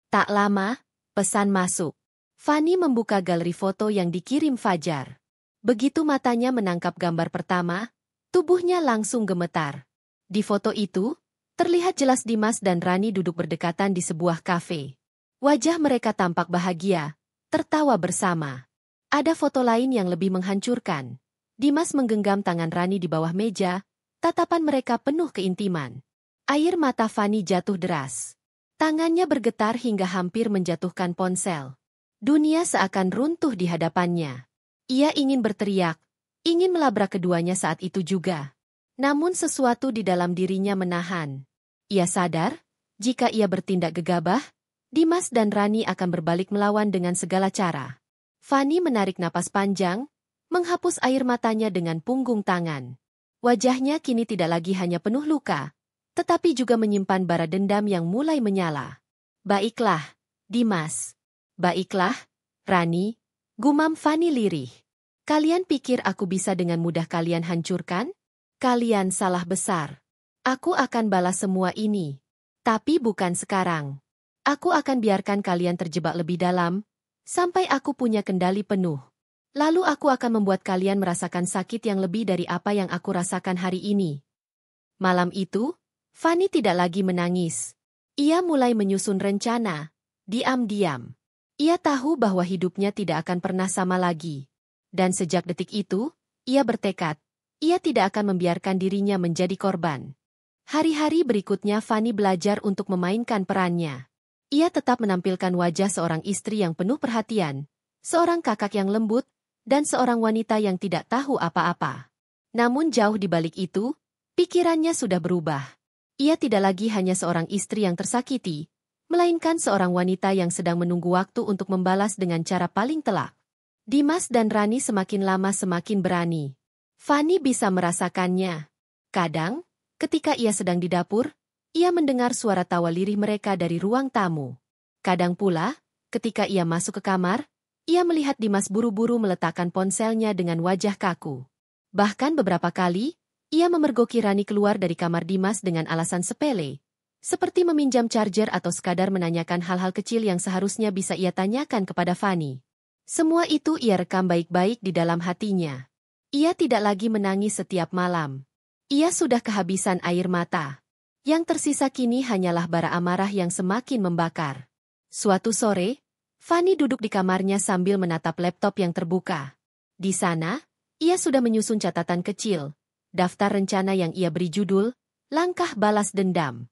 Tak lama, pesan masuk. Fanny membuka galeri foto yang dikirim Fajar. Begitu matanya menangkap gambar pertama, tubuhnya langsung gemetar. Di foto itu, terlihat jelas Dimas dan Rani duduk berdekatan di sebuah kafe. Wajah mereka tampak bahagia, tertawa bersama. Ada foto lain yang lebih menghancurkan. Dimas menggenggam tangan Rani di bawah meja, tatapan mereka penuh keintiman. Air mata Fanny jatuh deras. Tangannya bergetar hingga hampir menjatuhkan ponsel. Dunia seakan runtuh di hadapannya. Ia ingin berteriak, ingin melabrak keduanya saat itu juga. Namun sesuatu di dalam dirinya menahan. Ia sadar, jika ia bertindak gegabah, Dimas dan Rani akan berbalik melawan dengan segala cara. Fanny menarik napas panjang, menghapus air matanya dengan punggung tangan. Wajahnya kini tidak lagi hanya penuh luka, tetapi juga menyimpan bara dendam yang mulai menyala. "Baiklah, Dimas. Baiklah, Rani," gumam Fanny lirih. "Kalian pikir aku bisa dengan mudah kalian hancurkan? Kalian salah besar. Aku akan balas semua ini. Tapi bukan sekarang. Aku akan biarkan kalian terjebak lebih dalam, sampai aku punya kendali penuh. Lalu aku akan membuat kalian merasakan sakit yang lebih dari apa yang aku rasakan hari ini." Malam itu, Fanny tidak lagi menangis. Ia mulai menyusun rencana, diam-diam. Ia tahu bahwa hidupnya tidak akan pernah sama lagi. Dan sejak detik itu, ia bertekad, ia tidak akan membiarkan dirinya menjadi korban. Hari-hari berikutnya Fanny belajar untuk memainkan perannya. Ia tetap menampilkan wajah seorang istri yang penuh perhatian, seorang kakak yang lembut, dan seorang wanita yang tidak tahu apa-apa. Namun jauh di balik itu, pikirannya sudah berubah. Ia tidak lagi hanya seorang istri yang tersakiti, melainkan seorang wanita yang sedang menunggu waktu untuk membalas dengan cara paling telak. Dimas dan Rani semakin lama semakin berani. Fanny bisa merasakannya. Kadang, ketika ia sedang di dapur, ia mendengar suara tawa lirih mereka dari ruang tamu. Kadang pula, ketika ia masuk ke kamar, ia melihat Dimas buru-buru meletakkan ponselnya dengan wajah kaku. Bahkan beberapa kali, ia memergoki Rani keluar dari kamar Dimas dengan alasan sepele, Seperti meminjam charger atau sekadar menanyakan hal-hal kecil yang seharusnya bisa ia tanyakan kepada Fanny. Semua itu ia rekam baik-baik di dalam hatinya. Ia tidak lagi menangis setiap malam. Ia sudah kehabisan air mata. Yang tersisa kini hanyalah bara amarah yang semakin membakar. Suatu sore, Fanny duduk di kamarnya sambil menatap laptop yang terbuka. Di sana, ia sudah menyusun catatan kecil, daftar rencana yang ia beri judul, Langkah Balas Dendam.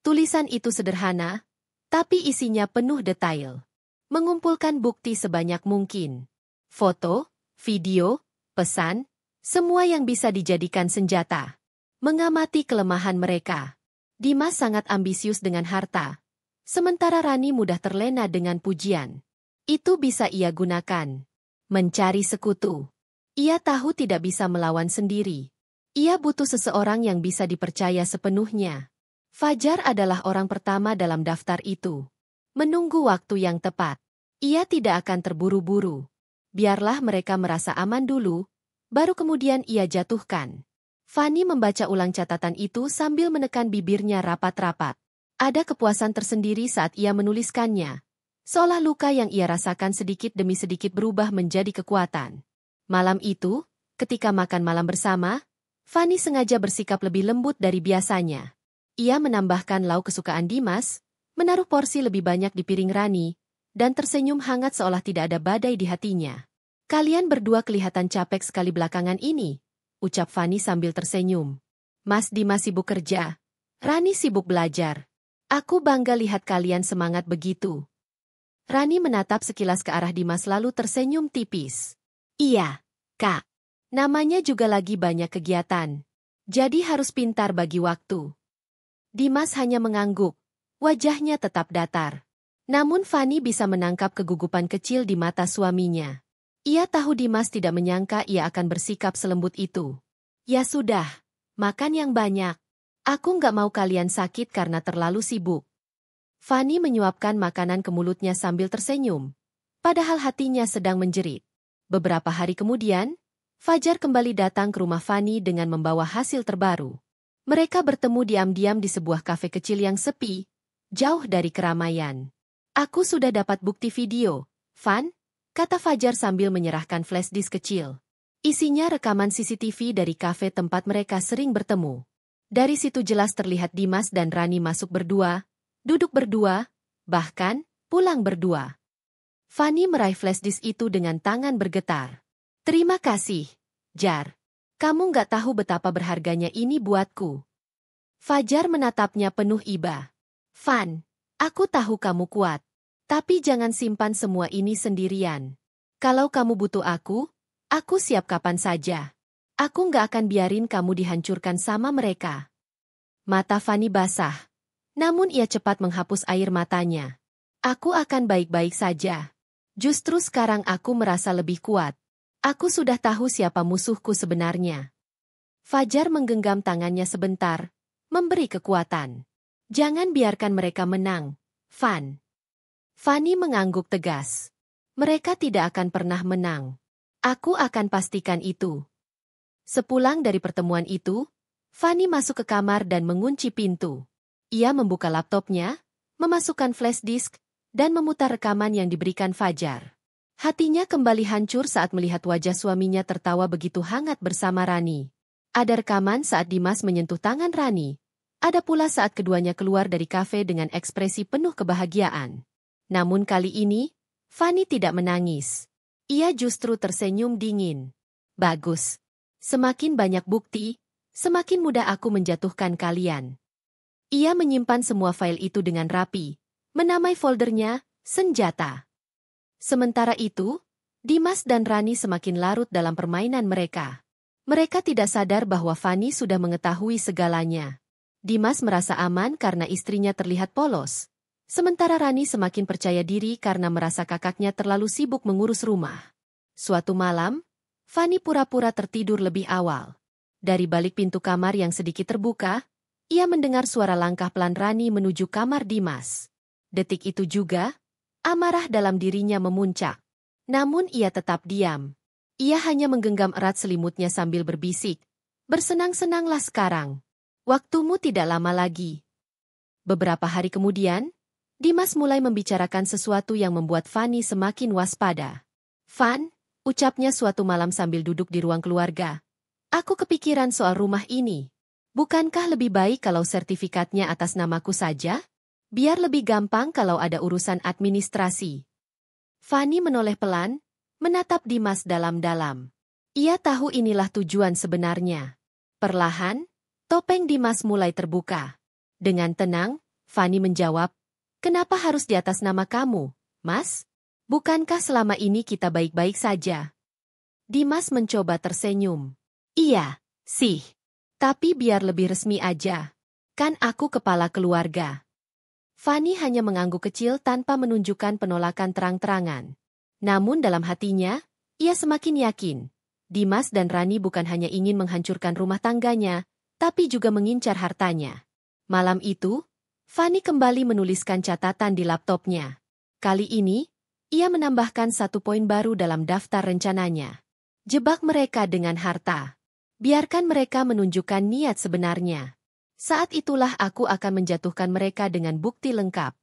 Tulisan itu sederhana, tapi isinya penuh detail. Mengumpulkan bukti sebanyak mungkin. Foto, video, pesan, semua yang bisa dijadikan senjata. Mengamati kelemahan mereka. Dimas sangat ambisius dengan harta. Sementara Rani mudah terlena dengan pujian. Itu bisa ia gunakan. Mencari sekutu. Ia tahu tidak bisa melawan sendiri. Ia butuh seseorang yang bisa dipercaya sepenuhnya. Fajar adalah orang pertama dalam daftar itu. Menunggu waktu yang tepat. Ia tidak akan terburu-buru. Biarlah mereka merasa aman dulu, baru kemudian ia jatuhkan. Fanny membaca ulang catatan itu sambil menekan bibirnya rapat-rapat. Ada kepuasan tersendiri saat ia menuliskannya. Seolah luka yang ia rasakan sedikit demi sedikit berubah menjadi kekuatan. Malam itu, ketika makan malam bersama, Fanny sengaja bersikap lebih lembut dari biasanya. Ia menambahkan lauk kesukaan Dimas, menaruh porsi lebih banyak di piring Rani, dan tersenyum hangat seolah tidak ada badai di hatinya. Kalian berdua kelihatan capek sekali belakangan ini, ucap Fanny sambil tersenyum. Mas Dimas sibuk kerja, Rani sibuk belajar. Aku bangga lihat kalian semangat begitu. Rani menatap sekilas ke arah Dimas lalu tersenyum tipis. Iya, Kak. Namanya juga lagi banyak kegiatan. Jadi harus pintar bagi waktu. Dimas hanya mengangguk. Wajahnya tetap datar. Namun Fanny bisa menangkap kegugupan kecil di mata suaminya. Ia tahu Dimas tidak menyangka ia akan bersikap selembut itu. Ya sudah, makan yang banyak. Aku nggak mau kalian sakit karena terlalu sibuk. Fanny menyuapkan makanan ke mulutnya sambil tersenyum. Padahal hatinya sedang menjerit. Beberapa hari kemudian, Fajar kembali datang ke rumah Fanny dengan membawa hasil terbaru. Mereka bertemu diam-diam di sebuah kafe kecil yang sepi, jauh dari keramaian. Aku sudah dapat bukti video, Van, kata Fajar sambil menyerahkan flash disk kecil. Isinya rekaman CCTV dari kafe tempat mereka sering bertemu. Dari situ jelas terlihat Dimas dan Rani masuk berdua, duduk berdua, bahkan pulang berdua. Fanny meraih flash disk itu dengan tangan bergetar. Terima kasih, Jar. Kamu nggak tahu betapa berharganya ini buatku. Fajar menatapnya penuh iba. Van, aku tahu kamu kuat. Tapi jangan simpan semua ini sendirian. Kalau kamu butuh aku siap kapan saja. Aku nggak akan biarin kamu dihancurkan sama mereka. Mata Fanny basah. Namun ia cepat menghapus air matanya. Aku akan baik-baik saja. Justru sekarang aku merasa lebih kuat. Aku sudah tahu siapa musuhku sebenarnya. Fajar menggenggam tangannya sebentar, memberi kekuatan. Jangan biarkan mereka menang, Van. Fanny mengangguk tegas. Mereka tidak akan pernah menang. Aku akan pastikan itu. Sepulang dari pertemuan itu, Fanny masuk ke kamar dan mengunci pintu. Ia membuka laptopnya, memasukkan flash disk, dan memutar rekaman yang diberikan Fajar. Hatinya kembali hancur saat melihat wajah suaminya tertawa begitu hangat bersama Rani. Ada rekaman saat Dimas menyentuh tangan Rani. Ada pula saat keduanya keluar dari kafe dengan ekspresi penuh kebahagiaan. Namun kali ini, Fanny tidak menangis. Ia justru tersenyum dingin. Bagus. Semakin banyak bukti, semakin mudah aku menjatuhkan kalian. Ia menyimpan semua file itu dengan rapi. Menamai foldernya, senjata. Sementara itu, Dimas dan Rani semakin larut dalam permainan mereka. Mereka tidak sadar bahwa Fanny sudah mengetahui segalanya. Dimas merasa aman karena istrinya terlihat polos. Sementara Rani semakin percaya diri karena merasa kakaknya terlalu sibuk mengurus rumah. Suatu malam, Fanny pura-pura tertidur lebih awal. Dari balik pintu kamar yang sedikit terbuka, ia mendengar suara langkah pelan Rani menuju kamar Dimas. Detik itu juga, amarah dalam dirinya memuncak. Namun ia tetap diam. Ia hanya menggenggam erat selimutnya sambil berbisik. Bersenang-senanglah sekarang. Waktumu tidak lama lagi. Beberapa hari kemudian, Dimas mulai membicarakan sesuatu yang membuat Fanny semakin waspada. "Van," ucapnya suatu malam sambil duduk di ruang keluarga. "Aku kepikiran soal rumah ini. Bukankah lebih baik kalau sertifikatnya atas namaku saja? Biar lebih gampang kalau ada urusan administrasi." Fanny menoleh pelan, menatap Dimas dalam-dalam. Ia tahu inilah tujuan sebenarnya. Perlahan, topeng Dimas mulai terbuka. Dengan tenang, Fanny menjawab, "Kenapa harus di atas nama kamu, Mas? Bukankah selama ini kita baik-baik saja?" Dimas mencoba tersenyum. "Iya, sih. Tapi biar lebih resmi aja. Kan aku kepala keluarga." Fanny hanya mengangguk kecil tanpa menunjukkan penolakan terang-terangan. Namun dalam hatinya, ia semakin yakin. Dimas dan Rani bukan hanya ingin menghancurkan rumah tangganya, tapi juga mengincar hartanya. Malam itu, Fanny kembali menuliskan catatan di laptopnya. Kali ini, ia menambahkan satu poin baru dalam daftar rencananya. Jebak mereka dengan harta. Biarkan mereka menunjukkan niat sebenarnya. Saat itulah aku akan menjatuhkan mereka dengan bukti lengkap.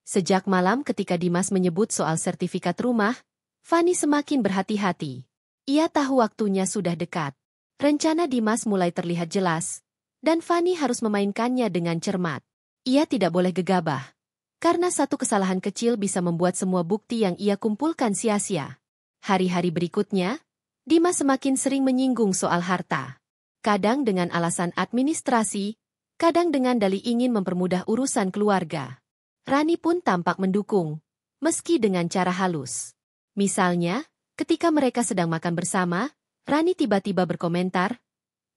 Sejak malam ketika Dimas menyebut soal sertifikat rumah, Fanny semakin berhati-hati. Ia tahu waktunya sudah dekat. Rencana Dimas mulai terlihat jelas, dan Fanny harus memainkannya dengan cermat. Ia tidak boleh gegabah, karena satu kesalahan kecil bisa membuat semua bukti yang ia kumpulkan sia-sia. Hari-hari berikutnya, Dimas semakin sering menyinggung soal harta. Kadang dengan alasan administrasi, kadang dengan dalih ingin mempermudah urusan keluarga. Rani pun tampak mendukung, meski dengan cara halus. Misalnya, ketika mereka sedang makan bersama, Rani tiba-tiba berkomentar,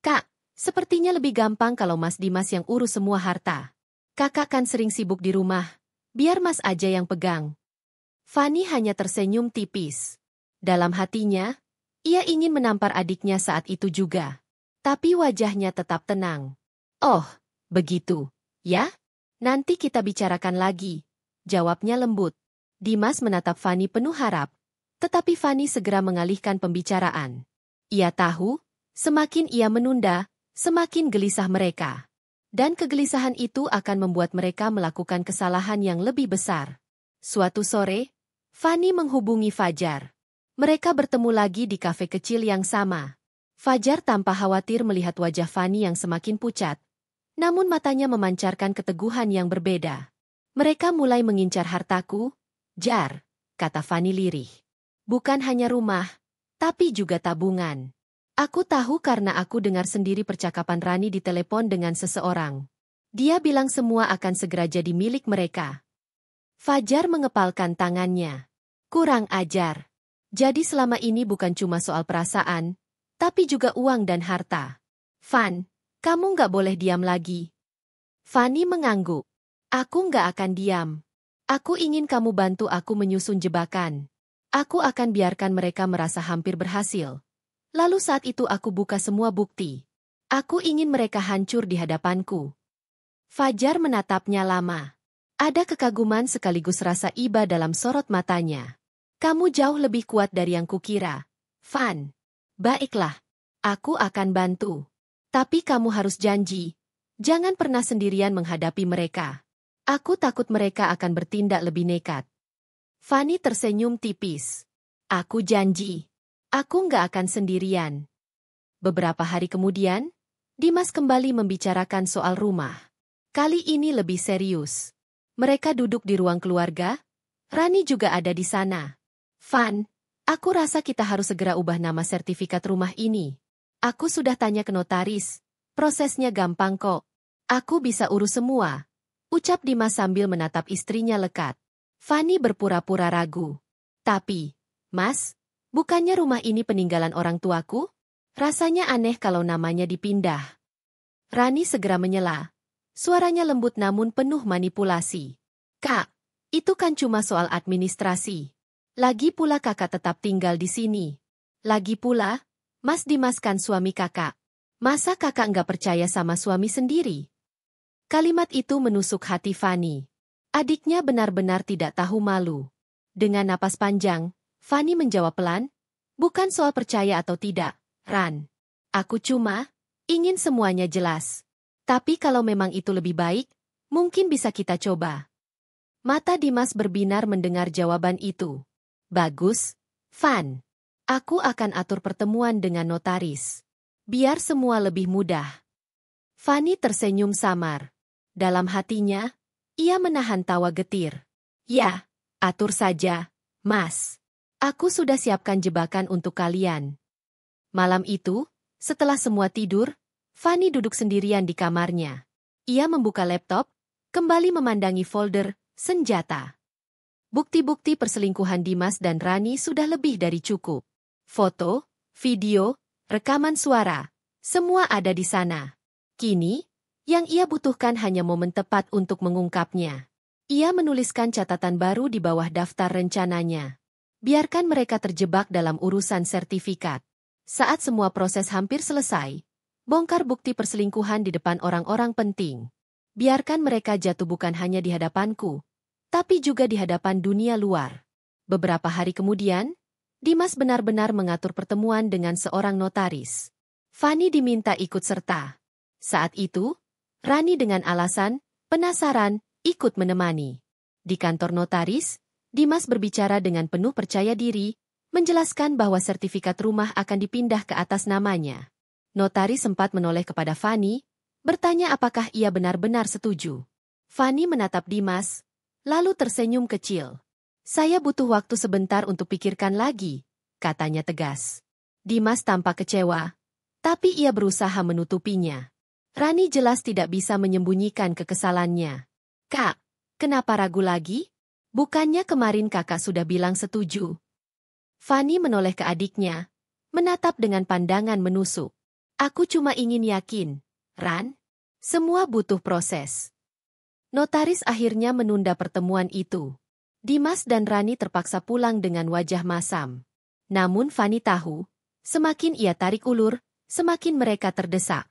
"Kak, sepertinya lebih gampang kalau Mas Dimas yang urus semua harta. Kakak kan sering sibuk di rumah, biar Mas aja yang pegang." Fanny hanya tersenyum tipis. Dalam hatinya, ia ingin menampar adiknya saat itu juga. Tapi wajahnya tetap tenang. "Oh, begitu, ya? Nanti kita bicarakan lagi," jawabnya lembut. Dimas menatap Fanny penuh harap, tetapi Fanny segera mengalihkan pembicaraan. Ia tahu, semakin ia menunda, semakin gelisah mereka. Dan kegelisahan itu akan membuat mereka melakukan kesalahan yang lebih besar. Suatu sore, Fanny menghubungi Fajar. Mereka bertemu lagi di kafe kecil yang sama. Fajar tanpa khawatir melihat wajah Fanny yang semakin pucat, namun matanya memancarkan keteguhan yang berbeda. "Mereka mulai mengincar hartaku, Jar," kata Fanny lirih. "Bukan hanya rumah, tapi juga tabungan. Aku tahu karena aku dengar sendiri percakapan Rani di telepon dengan seseorang. Dia bilang semua akan segera jadi milik mereka." Fajar mengepalkan tangannya. "Kurang ajar. Jadi selama ini bukan cuma soal perasaan, tapi juga uang dan harta. Van, kamu nggak boleh diam lagi." Fanny mengangguk. "Aku nggak akan diam. Aku ingin kamu bantu aku menyusun jebakan. Aku akan biarkan mereka merasa hampir berhasil. Lalu saat itu aku buka semua bukti. Aku ingin mereka hancur di hadapanku." Fajar menatapnya lama. Ada kekaguman sekaligus rasa iba dalam sorot matanya. "Kamu jauh lebih kuat dari yang kukira, Van. Baiklah, aku akan bantu. Tapi kamu harus janji, jangan pernah sendirian menghadapi mereka. Aku takut mereka akan bertindak lebih nekat." Fanny tersenyum tipis. "Aku janji. Aku nggak akan sendirian." Beberapa hari kemudian, Dimas kembali membicarakan soal rumah. Kali ini lebih serius. Mereka duduk di ruang keluarga. Rani juga ada di sana. "Van, aku rasa kita harus segera ubah nama sertifikat rumah ini. Aku sudah tanya ke notaris. Prosesnya gampang kok. Aku bisa urus semua," ucap Dimas sambil menatap istrinya lekat. Fanny berpura-pura ragu. "Tapi, Mas, bukannya rumah ini peninggalan orang tuaku? Rasanya aneh kalau namanya dipindah." Rani segera menyela. Suaranya lembut namun penuh manipulasi. "Kak, itu kan cuma soal administrasi. Lagi pula kakak tetap tinggal di sini. Lagi pula, Mas Dimas kan suami kakak. Masa kakak nggak percaya sama suami sendiri?" Kalimat itu menusuk hati Fanny. Adiknya benar-benar tidak tahu malu. Dengan napas panjang, Fanny menjawab pelan, "Bukan soal percaya atau tidak, Ran. Aku cuma ingin semuanya jelas. Tapi kalau memang itu lebih baik, Mungkin bisa kita coba. Mata Dimas berbinar mendengar jawaban itu. Bagus, Van. Aku akan atur pertemuan dengan notaris. Biar semua lebih mudah. Fanny tersenyum samar. Dalam hatinya, ia menahan tawa getir. Ya, atur saja, Mas. Aku sudah siapkan jebakan untuk kalian. Malam itu, setelah semua tidur, Fanny duduk sendirian di kamarnya. Ia membuka laptop, kembali memandangi folder senjata. Bukti-bukti perselingkuhan Dimas dan Rani sudah lebih dari cukup. Foto, video, rekaman suara, semua ada di sana. Kini, yang ia butuhkan hanya momen tepat untuk mengungkapnya. Ia menuliskan catatan baru di bawah daftar rencananya. Biarkan mereka terjebak dalam urusan sertifikat. Saat semua proses hampir selesai, bongkar bukti perselingkuhan di depan orang-orang penting. Biarkan mereka jatuh bukan hanya di hadapanku, tapi juga di hadapan dunia luar. Beberapa hari kemudian, Dimas benar-benar mengatur pertemuan dengan seorang notaris. Fanny diminta ikut serta. Saat itu, Rani dengan alasan penasaran ikut menemani. Di kantor notaris, Dimas berbicara dengan penuh percaya diri, menjelaskan bahwa sertifikat rumah akan dipindah ke atas namanya. Notaris sempat menoleh kepada Fanny, bertanya apakah ia benar-benar setuju. Fanny menatap Dimas, lalu tersenyum kecil. Saya butuh waktu sebentar untuk pikirkan lagi, katanya tegas. Dimas tampak kecewa, tapi ia berusaha menutupinya. Rani jelas tidak bisa menyembunyikan kekesalannya. Kak, kenapa ragu lagi? Bukannya kemarin kakak sudah bilang setuju. Fanny menoleh ke adiknya, menatap dengan pandangan menusuk. Aku cuma ingin yakin, Ran. Semua butuh proses. Notaris akhirnya menunda pertemuan itu. Dimas dan Rani terpaksa pulang dengan wajah masam. Namun Fanny tahu, semakin ia tarik ulur, semakin mereka terdesak.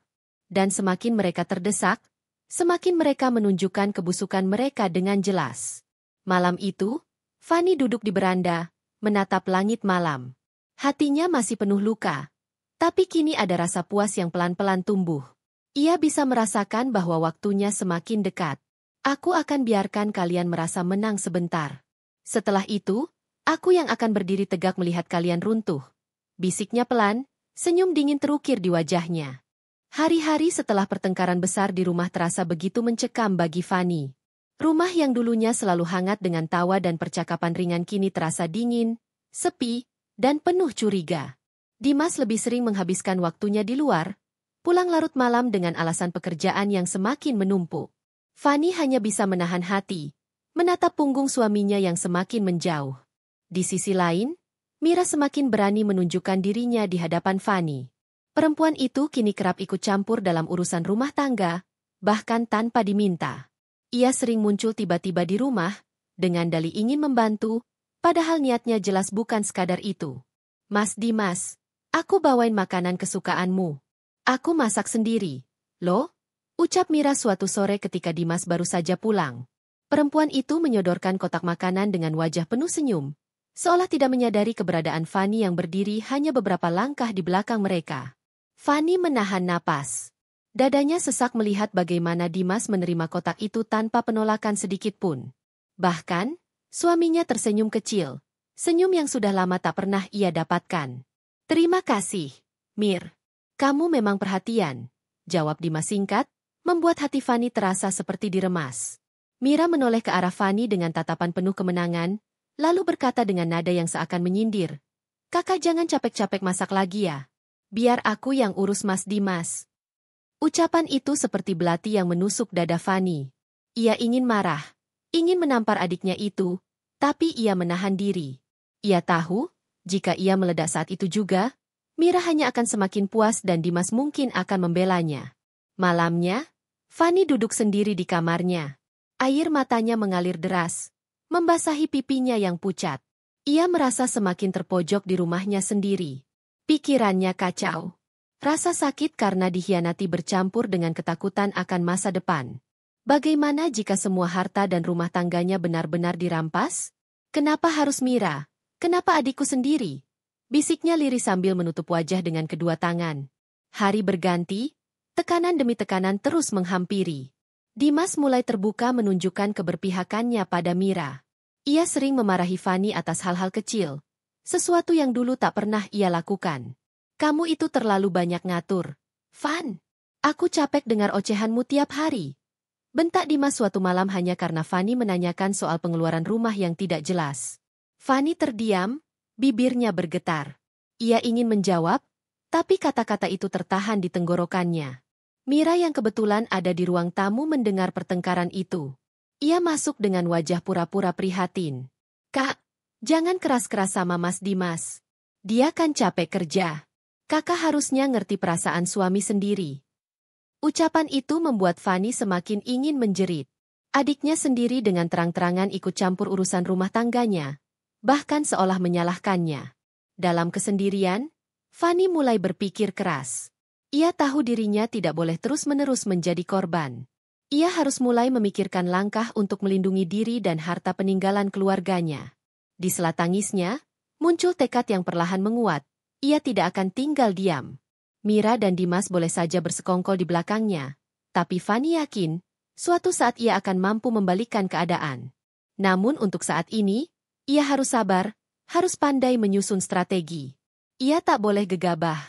Dan semakin mereka terdesak, semakin mereka menunjukkan kebusukan mereka dengan jelas. Malam itu, Fanny duduk di beranda, menatap langit malam. Hatinya masih penuh luka, tapi kini ada rasa puas yang pelan-pelan tumbuh. Ia bisa merasakan bahwa waktunya semakin dekat. Aku akan biarkan kalian merasa menang sebentar. Setelah itu, aku yang akan berdiri tegak melihat kalian runtuh. Bisiknya pelan, senyum dingin terukir di wajahnya. Hari-hari setelah pertengkaran besar di rumah terasa begitu mencekam bagi Fanny. Rumah yang dulunya selalu hangat dengan tawa dan percakapan ringan kini terasa dingin, sepi, dan penuh curiga. Dimas lebih sering menghabiskan waktunya di luar, pulang larut malam dengan alasan pekerjaan yang semakin menumpuk. Fanny hanya bisa menahan hati, menatap punggung suaminya yang semakin menjauh. Di sisi lain, Mira semakin berani menunjukkan dirinya di hadapan Fanny. Perempuan itu kini kerap ikut campur dalam urusan rumah tangga, bahkan tanpa diminta. Ia sering muncul tiba-tiba di rumah, dengan dalih ingin membantu, padahal niatnya jelas bukan sekadar itu. Mas Dimas, aku bawain makanan kesukaanmu. Aku masak sendiri. Loh? Ucap Mira suatu sore ketika Dimas baru saja pulang. Perempuan itu menyodorkan kotak makanan dengan wajah penuh senyum, seolah tidak menyadari keberadaan Fanny yang berdiri hanya beberapa langkah di belakang mereka. Fanny menahan napas. Dadanya sesak melihat bagaimana Dimas menerima kotak itu tanpa penolakan sedikit pun. Bahkan, suaminya tersenyum kecil, senyum yang sudah lama tak pernah ia dapatkan. Terima kasih, Mir. Kamu memang perhatian, jawab Dimas singkat, membuat hati Fanny terasa seperti diremas. Mira menoleh ke arah Fanny dengan tatapan penuh kemenangan, lalu berkata dengan nada yang seakan menyindir. Kakak jangan capek-capek masak lagi ya. Biar aku yang urus Mas Dimas. Ucapan itu seperti belati yang menusuk dada Fanny. Ia ingin marah, ingin menampar adiknya itu, tapi ia menahan diri. Ia tahu, jika ia meledak saat itu juga, Mira hanya akan semakin puas dan Dimas mungkin akan membelanya. Malamnya, Fanny duduk sendiri di kamarnya. Air matanya mengalir deras, membasahi pipinya yang pucat. Ia merasa semakin terpojok di rumahnya sendiri. Pikirannya kacau. Rasa sakit karena dikhianati bercampur dengan ketakutan akan masa depan. Bagaimana jika semua harta dan rumah tangganya benar-benar dirampas? Kenapa harus Mira? Kenapa adikku sendiri? Bisiknya lirih sambil menutup wajah dengan kedua tangan. Hari berganti, tekanan demi tekanan terus menghampiri. Dimas mulai terbuka menunjukkan keberpihakannya pada Mira. Ia sering memarahi Fanny atas hal-hal kecil, sesuatu yang dulu tak pernah ia lakukan. Kamu itu terlalu banyak ngatur, Van. Aku capek dengar ocehanmu tiap hari. Bentak Dimas suatu malam hanya karena Fanny menanyakan soal pengeluaran rumah yang tidak jelas. Fanny terdiam, bibirnya bergetar. Ia ingin menjawab, tapi kata-kata itu tertahan di tenggorokannya. Mira yang kebetulan ada di ruang tamu mendengar pertengkaran itu. Ia masuk dengan wajah pura-pura prihatin. Kak, jangan keras-keras sama Mas Dimas. Dia kan capek kerja. Kakak harusnya ngerti perasaan suami sendiri. Ucapan itu membuat Fanny semakin ingin menjerit. Adiknya sendiri dengan terang-terangan ikut campur urusan rumah tangganya, bahkan seolah menyalahkannya. Dalam kesendirian, Fanny mulai berpikir keras. Ia tahu dirinya tidak boleh terus-menerus menjadi korban. Ia harus mulai memikirkan langkah untuk melindungi diri dan harta peninggalan keluarganya. Di sela tangisnya, muncul tekad yang perlahan menguat. Ia tidak akan tinggal diam. Mira dan Dimas boleh saja bersekongkol di belakangnya, tapi Fanny yakin, suatu saat ia akan mampu membalikkan keadaan. Namun untuk saat ini, ia harus sabar, harus pandai menyusun strategi. Ia tak boleh gegabah.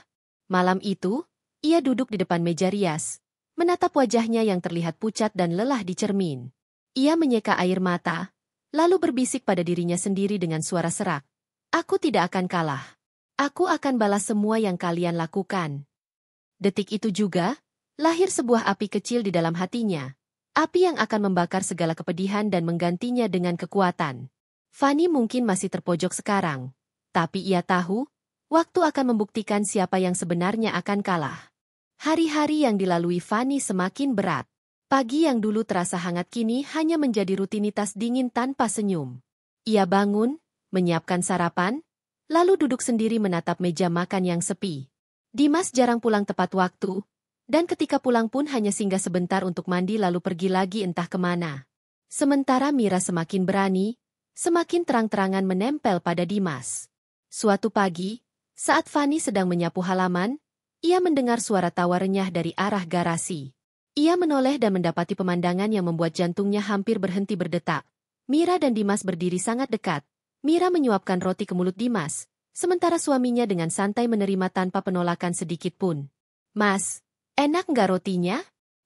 Malam itu, ia duduk di depan meja rias, menatap wajahnya yang terlihat pucat dan lelah di cermin. Ia menyeka air mata, lalu berbisik pada dirinya sendiri dengan suara serak. Aku tidak akan kalah. Aku akan balas semua yang kalian lakukan. Detik itu juga, lahir sebuah api kecil di dalam hatinya. Api yang akan membakar segala kepedihan dan menggantinya dengan kekuatan. Fanny mungkin masih terpojok sekarang, tapi ia tahu, waktu akan membuktikan siapa yang sebenarnya akan kalah. Hari-hari yang dilalui Fanny semakin berat. Pagi yang dulu terasa hangat kini hanya menjadi rutinitas dingin tanpa senyum. Ia bangun, menyiapkan sarapan, lalu duduk sendiri menatap meja makan yang sepi. Dimas jarang pulang tepat waktu, dan ketika pulang pun hanya singgah sebentar untuk mandi lalu pergi lagi entah kemana. Sementara Mira semakin berani, semakin terang-terangan menempel pada Dimas. Suatu pagi, saat Fanny sedang menyapu halaman, ia mendengar suara tawa renyah dari arah garasi. Ia menoleh dan mendapati pemandangan yang membuat jantungnya hampir berhenti berdetak. Mira dan Dimas berdiri sangat dekat. Mira menyuapkan roti ke mulut Dimas, sementara suaminya dengan santai menerima tanpa penolakan sedikit pun. Mas, enak nggak rotinya?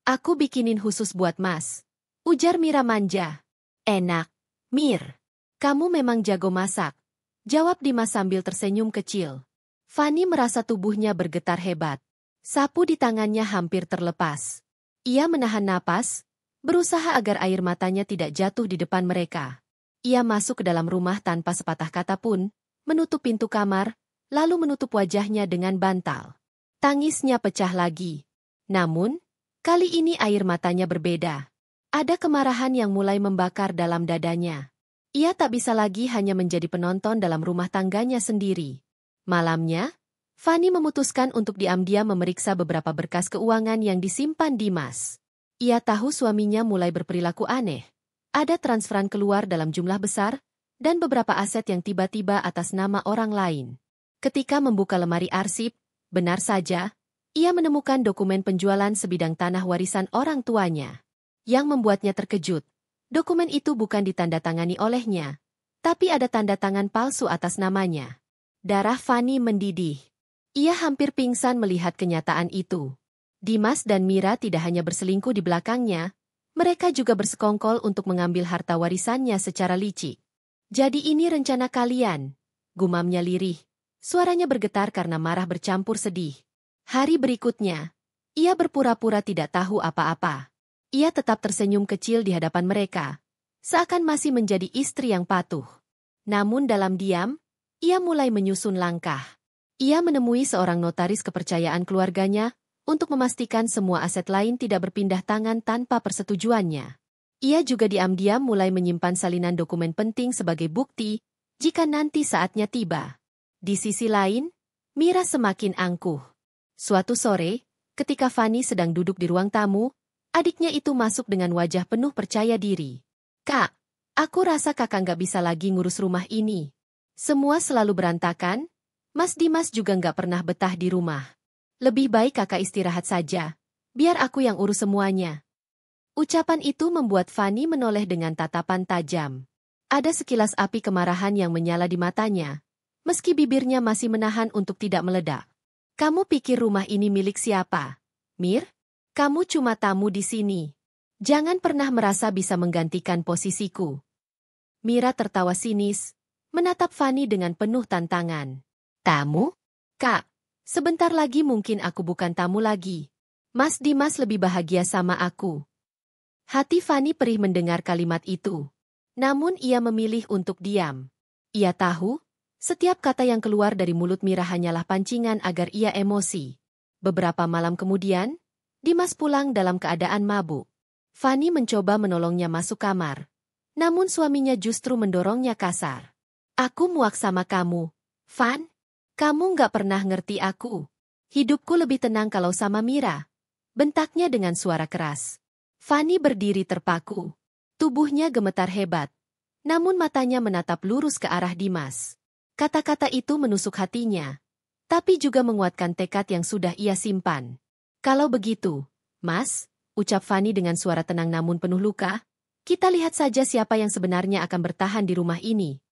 Aku bikinin khusus buat Mas. Ujar Mira manja. Enak, Mir. Kamu memang jago masak. Jawab Dimas sambil tersenyum kecil. Fanny merasa tubuhnya bergetar hebat. Sapu di tangannya hampir terlepas. Ia menahan napas, berusaha agar air matanya tidak jatuh di depan mereka. Ia masuk ke dalam rumah tanpa sepatah kata pun, menutup pintu kamar, lalu menutup wajahnya dengan bantal. Tangisnya pecah lagi. Namun, kali ini air matanya berbeda. Ada kemarahan yang mulai membakar dalam dadanya. Ia tak bisa lagi hanya menjadi penonton dalam rumah tangganya sendiri. Malamnya, Fanny memutuskan untuk diam-diam memeriksa beberapa berkas keuangan yang disimpan Dimas. Ia tahu suaminya mulai berperilaku aneh. Ada transferan keluar dalam jumlah besar, dan beberapa aset yang tiba-tiba atas nama orang lain. Ketika membuka lemari arsip, benar saja, ia menemukan dokumen penjualan sebidang tanah warisan orang tuanya. Yang membuatnya terkejut, dokumen itu bukan ditandatangani olehnya, tapi ada tanda tangan palsu atas namanya. Darah Fanny mendidih. Ia hampir pingsan melihat kenyataan itu. Dimas dan Mira tidak hanya berselingkuh di belakangnya, mereka juga bersekongkol untuk mengambil harta warisannya secara licik. Jadi ini rencana kalian, gumamnya lirih. Suaranya bergetar karena marah bercampur sedih. Hari berikutnya, ia berpura-pura tidak tahu apa-apa. Ia tetap tersenyum kecil di hadapan mereka, seakan masih menjadi istri yang patuh. Namun dalam diam, ia mulai menyusun langkah. Ia menemui seorang notaris kepercayaan keluarganya untuk memastikan semua aset lain tidak berpindah tangan tanpa persetujuannya. Ia juga diam-diam mulai menyimpan salinan dokumen penting sebagai bukti jika nanti saatnya tiba. Di sisi lain, Mira semakin angkuh. Suatu sore, ketika Fanny sedang duduk di ruang tamu, adiknya itu masuk dengan wajah penuh percaya diri. Kak, aku rasa kakak nggak bisa lagi ngurus rumah ini. Semua selalu berantakan, Mas Dimas juga nggak pernah betah di rumah. Lebih baik kakak istirahat saja, biar aku yang urus semuanya. Ucapan itu membuat Fanny menoleh dengan tatapan tajam. Ada sekilas api kemarahan yang menyala di matanya, meski bibirnya masih menahan untuk tidak meledak. Kamu pikir rumah ini milik siapa, Mir? Kamu cuma tamu di sini. Jangan pernah merasa bisa menggantikan posisiku. Mira tertawa sinis, menatap Fanny dengan penuh tantangan. Tamu? Kak, sebentar lagi mungkin aku bukan tamu lagi. Mas Dimas lebih bahagia sama aku. Hati Fanny perih mendengar kalimat itu. Namun ia memilih untuk diam. Ia tahu, setiap kata yang keluar dari mulut Mira hanyalah pancingan agar ia emosi. Beberapa malam kemudian, Dimas pulang dalam keadaan mabuk. Fanny mencoba menolongnya masuk kamar. Namun suaminya justru mendorongnya kasar. Aku muak sama kamu, Van. Kamu nggak pernah ngerti aku. Hidupku lebih tenang kalau sama Mira. Bentaknya dengan suara keras. Fanny berdiri terpaku. Tubuhnya gemetar hebat. Namun matanya menatap lurus ke arah Dimas. Kata-kata itu menusuk hatinya. Tapi juga menguatkan tekad yang sudah ia simpan. Kalau begitu, Mas, ucap Fanny dengan suara tenang namun penuh luka, kita lihat saja siapa yang sebenarnya akan bertahan di rumah ini.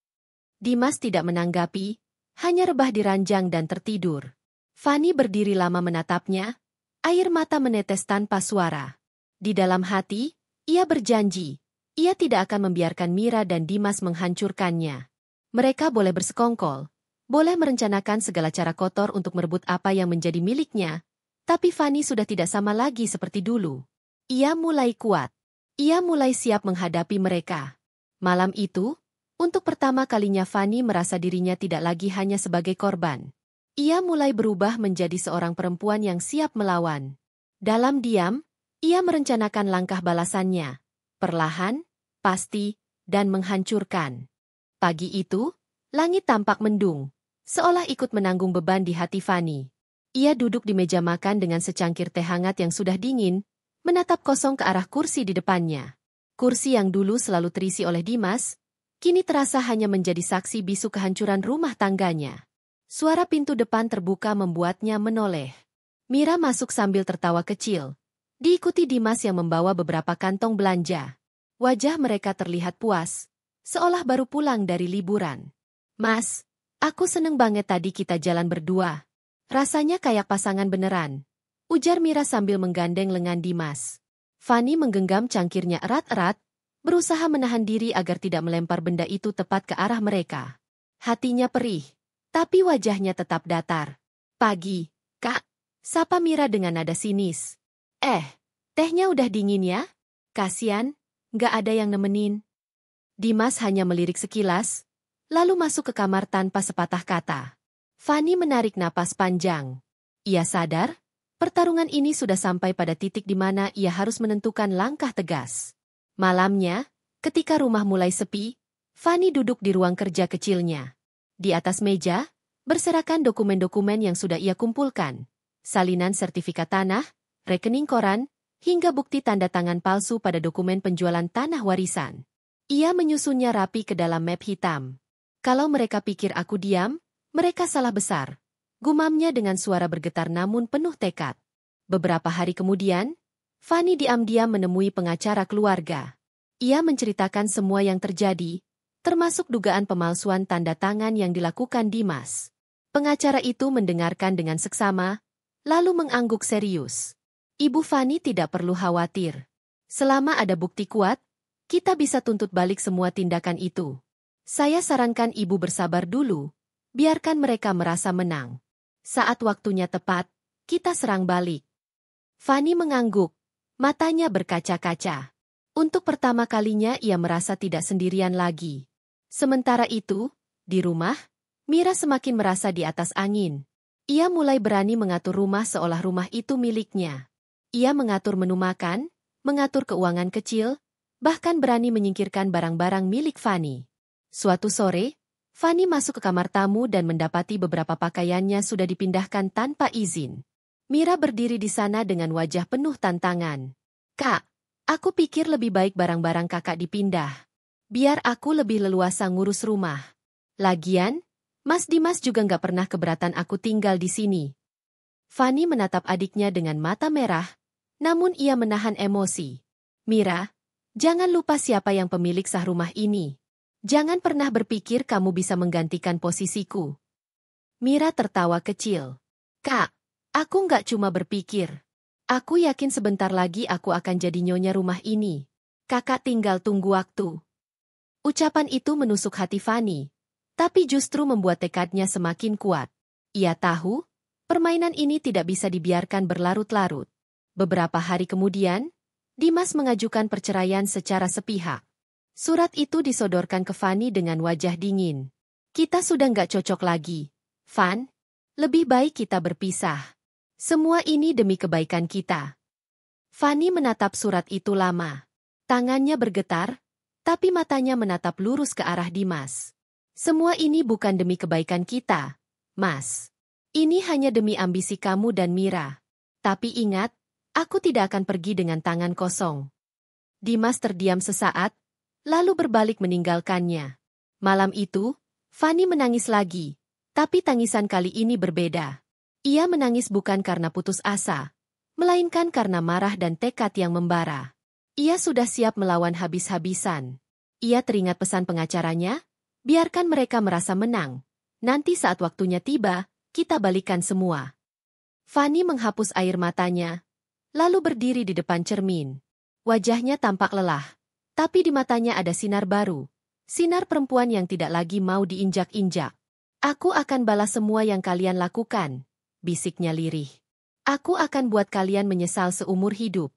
Dimas tidak menanggapi, hanya rebah di ranjang dan tertidur. Fanny berdiri lama menatapnya, air mata menetes tanpa suara. Di dalam hati, ia berjanji, ia tidak akan membiarkan Mira dan Dimas menghancurkannya. Mereka boleh bersekongkol, boleh merencanakan segala cara kotor untuk merebut apa yang menjadi miliknya, tapi Fanny sudah tidak sama lagi seperti dulu. Ia mulai kuat. Ia mulai siap menghadapi mereka. Malam itu, untuk pertama kalinya Fanny merasa dirinya tidak lagi hanya sebagai korban. Ia mulai berubah menjadi seorang perempuan yang siap melawan. Dalam diam, ia merencanakan langkah balasannya, perlahan, pasti, dan menghancurkan. Pagi itu, langit tampak mendung, seolah ikut menanggung beban di hati Fanny. Ia duduk di meja makan dengan secangkir teh hangat yang sudah dingin, menatap kosong ke arah kursi di depannya. Kursi yang dulu selalu terisi oleh Dimas, kini terasa hanya menjadi saksi bisu kehancuran rumah tangganya. Suara pintu depan terbuka membuatnya menoleh. Mira masuk sambil tertawa kecil. Diikuti Dimas yang membawa beberapa kantong belanja. Wajah mereka terlihat puas, seolah baru pulang dari liburan. Mas, aku seneng banget tadi kita jalan berdua. Rasanya kayak pasangan beneran, ujar Mira sambil menggandeng lengan Dimas. Fanny menggenggam cangkirnya erat-erat, berusaha menahan diri agar tidak melempar benda itu tepat ke arah mereka. Hatinya perih, tapi wajahnya tetap datar. Pagi, Kak, sapa Mira dengan nada sinis. Tehnya udah dingin ya? Kasian, nggak ada yang nemenin. Dimas hanya melirik sekilas, lalu masuk ke kamar tanpa sepatah kata. Fanny menarik napas panjang. Ia sadar, pertarungan ini sudah sampai pada titik di mana ia harus menentukan langkah tegas. Malamnya, ketika rumah mulai sepi, Fanny duduk di ruang kerja kecilnya. Di atas meja, berserakan dokumen-dokumen yang sudah ia kumpulkan. Salinan sertifikat tanah, rekening koran, hingga bukti tanda tangan palsu pada dokumen penjualan tanah warisan. Ia menyusunnya rapi ke dalam map hitam. Kalau mereka pikir aku diam, mereka salah besar. Gumamnya dengan suara bergetar namun penuh tekad. Beberapa hari kemudian, Fanny diam-diam menemui pengacara keluarga. Ia menceritakan semua yang terjadi, termasuk dugaan pemalsuan tanda tangan yang dilakukan Dimas. Pengacara itu mendengarkan dengan seksama, lalu mengangguk serius. Ibu Fanny tidak perlu khawatir. Selama ada bukti kuat, kita bisa tuntut balik semua tindakan itu. Saya sarankan ibu bersabar dulu, biarkan mereka merasa menang. Saat waktunya tepat, kita serang balik. Fanny mengangguk, matanya berkaca-kaca. Untuk pertama kalinya ia merasa tidak sendirian lagi. Sementara itu, di rumah, Mira semakin merasa di atas angin. Ia mulai berani mengatur rumah seolah rumah itu miliknya. Ia mengatur menu makan, mengatur keuangan kecil, bahkan berani menyingkirkan barang-barang milik Fanny. Suatu sore, Fanny masuk ke kamar tamu dan mendapati beberapa pakaiannya sudah dipindahkan tanpa izin. Mira berdiri di sana dengan wajah penuh tantangan. Kak, aku pikir lebih baik barang-barang kakak dipindah. Biar aku lebih leluasa ngurus rumah. Lagian, Mas Dimas juga nggak pernah keberatan aku tinggal di sini. Fanny menatap adiknya dengan mata merah, namun ia menahan emosi. Mira, jangan lupa siapa yang pemilik sah rumah ini. Jangan pernah berpikir kamu bisa menggantikan posisiku. Mira tertawa kecil. Kak, aku nggak cuma berpikir. Aku yakin sebentar lagi aku akan jadi nyonya rumah ini. Kakak tinggal tunggu waktu. Ucapan itu menusuk hati Fanny, tapi justru membuat tekadnya semakin kuat. Ia tahu, permainan ini tidak bisa dibiarkan berlarut-larut. Beberapa hari kemudian, Dimas mengajukan perceraian secara sepihak. Surat itu disodorkan ke Fanny dengan wajah dingin. Kita sudah nggak cocok lagi, Van. Lebih baik kita berpisah. Semua ini demi kebaikan kita. Fanny menatap surat itu lama. Tangannya bergetar, tapi matanya menatap lurus ke arah Dimas. Semua ini bukan demi kebaikan kita, Mas. Ini hanya demi ambisi kamu dan Mira. Tapi ingat, aku tidak akan pergi dengan tangan kosong. Dimas terdiam sesaat, lalu berbalik meninggalkannya. Malam itu, Fanny menangis lagi, tapi tangisan kali ini berbeda. Ia menangis bukan karena putus asa, melainkan karena marah dan tekad yang membara. Ia sudah siap melawan habis-habisan. Ia teringat pesan pengacaranya, biarkan mereka merasa menang. Nanti saat waktunya tiba, kita balikan semua. Fanny menghapus air matanya, lalu berdiri di depan cermin. Wajahnya tampak lelah, tapi di matanya ada sinar baru. Sinar perempuan yang tidak lagi mau diinjak-injak. Aku akan balas semua yang kalian lakukan, bisiknya lirih. Aku akan buat kalian menyesal seumur hidup.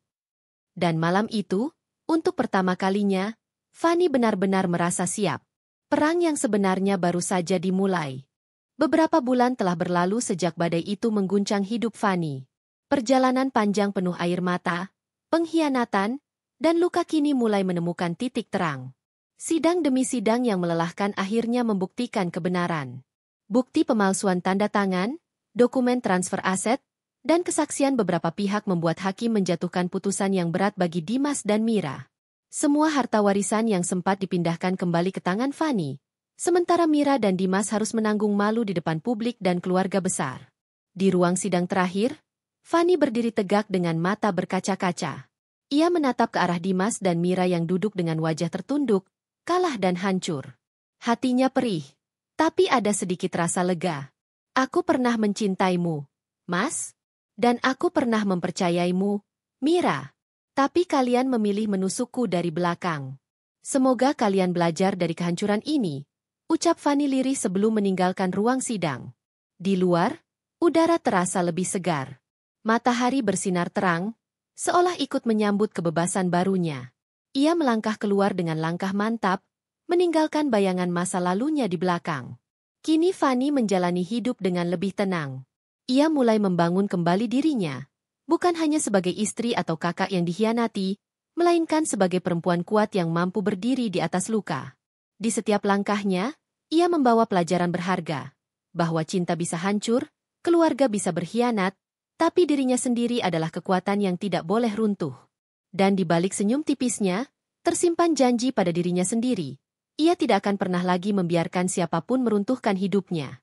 Dan malam itu, untuk pertama kalinya, Fanny benar-benar merasa siap. Perang yang sebenarnya baru saja dimulai. Beberapa bulan telah berlalu sejak badai itu mengguncang hidup Fanny. Perjalanan panjang penuh air mata, pengkhianatan, dan luka kini mulai menemukan titik terang. Sidang demi sidang yang melelahkan akhirnya membuktikan kebenaran. Bukti pemalsuan tanda tangan, dokumen transfer aset, dan kesaksian beberapa pihak membuat hakim menjatuhkan putusan yang berat bagi Dimas dan Mira. Semua harta warisan yang sempat dipindahkan kembali ke tangan Fanny, sementara Mira dan Dimas harus menanggung malu di depan publik dan keluarga besar. Di ruang sidang terakhir, Fanny berdiri tegak dengan mata berkaca-kaca. Ia menatap ke arah Dimas dan Mira yang duduk dengan wajah tertunduk, kalah dan hancur. Hatinya perih, tapi ada sedikit rasa lega. Aku pernah mencintaimu, Mas, dan aku pernah mempercayaimu, Mira. Tapi kalian memilih menusukku dari belakang. Semoga kalian belajar dari kehancuran ini, ucap Fanny lirih sebelum meninggalkan ruang sidang. Di luar, udara terasa lebih segar. Matahari bersinar terang, seolah ikut menyambut kebebasan barunya. Ia melangkah keluar dengan langkah mantap, meninggalkan bayangan masa lalunya di belakang. Kini Fanny menjalani hidup dengan lebih tenang. Ia mulai membangun kembali dirinya, bukan hanya sebagai istri atau kakak yang dikhianati, melainkan sebagai perempuan kuat yang mampu berdiri di atas luka. Di setiap langkahnya, ia membawa pelajaran berharga, bahwa cinta bisa hancur, keluarga bisa berkhianat, tapi dirinya sendiri adalah kekuatan yang tidak boleh runtuh. Dan di balik senyum tipisnya, tersimpan janji pada dirinya sendiri. Ia tidak akan pernah lagi membiarkan siapapun meruntuhkan hidupnya.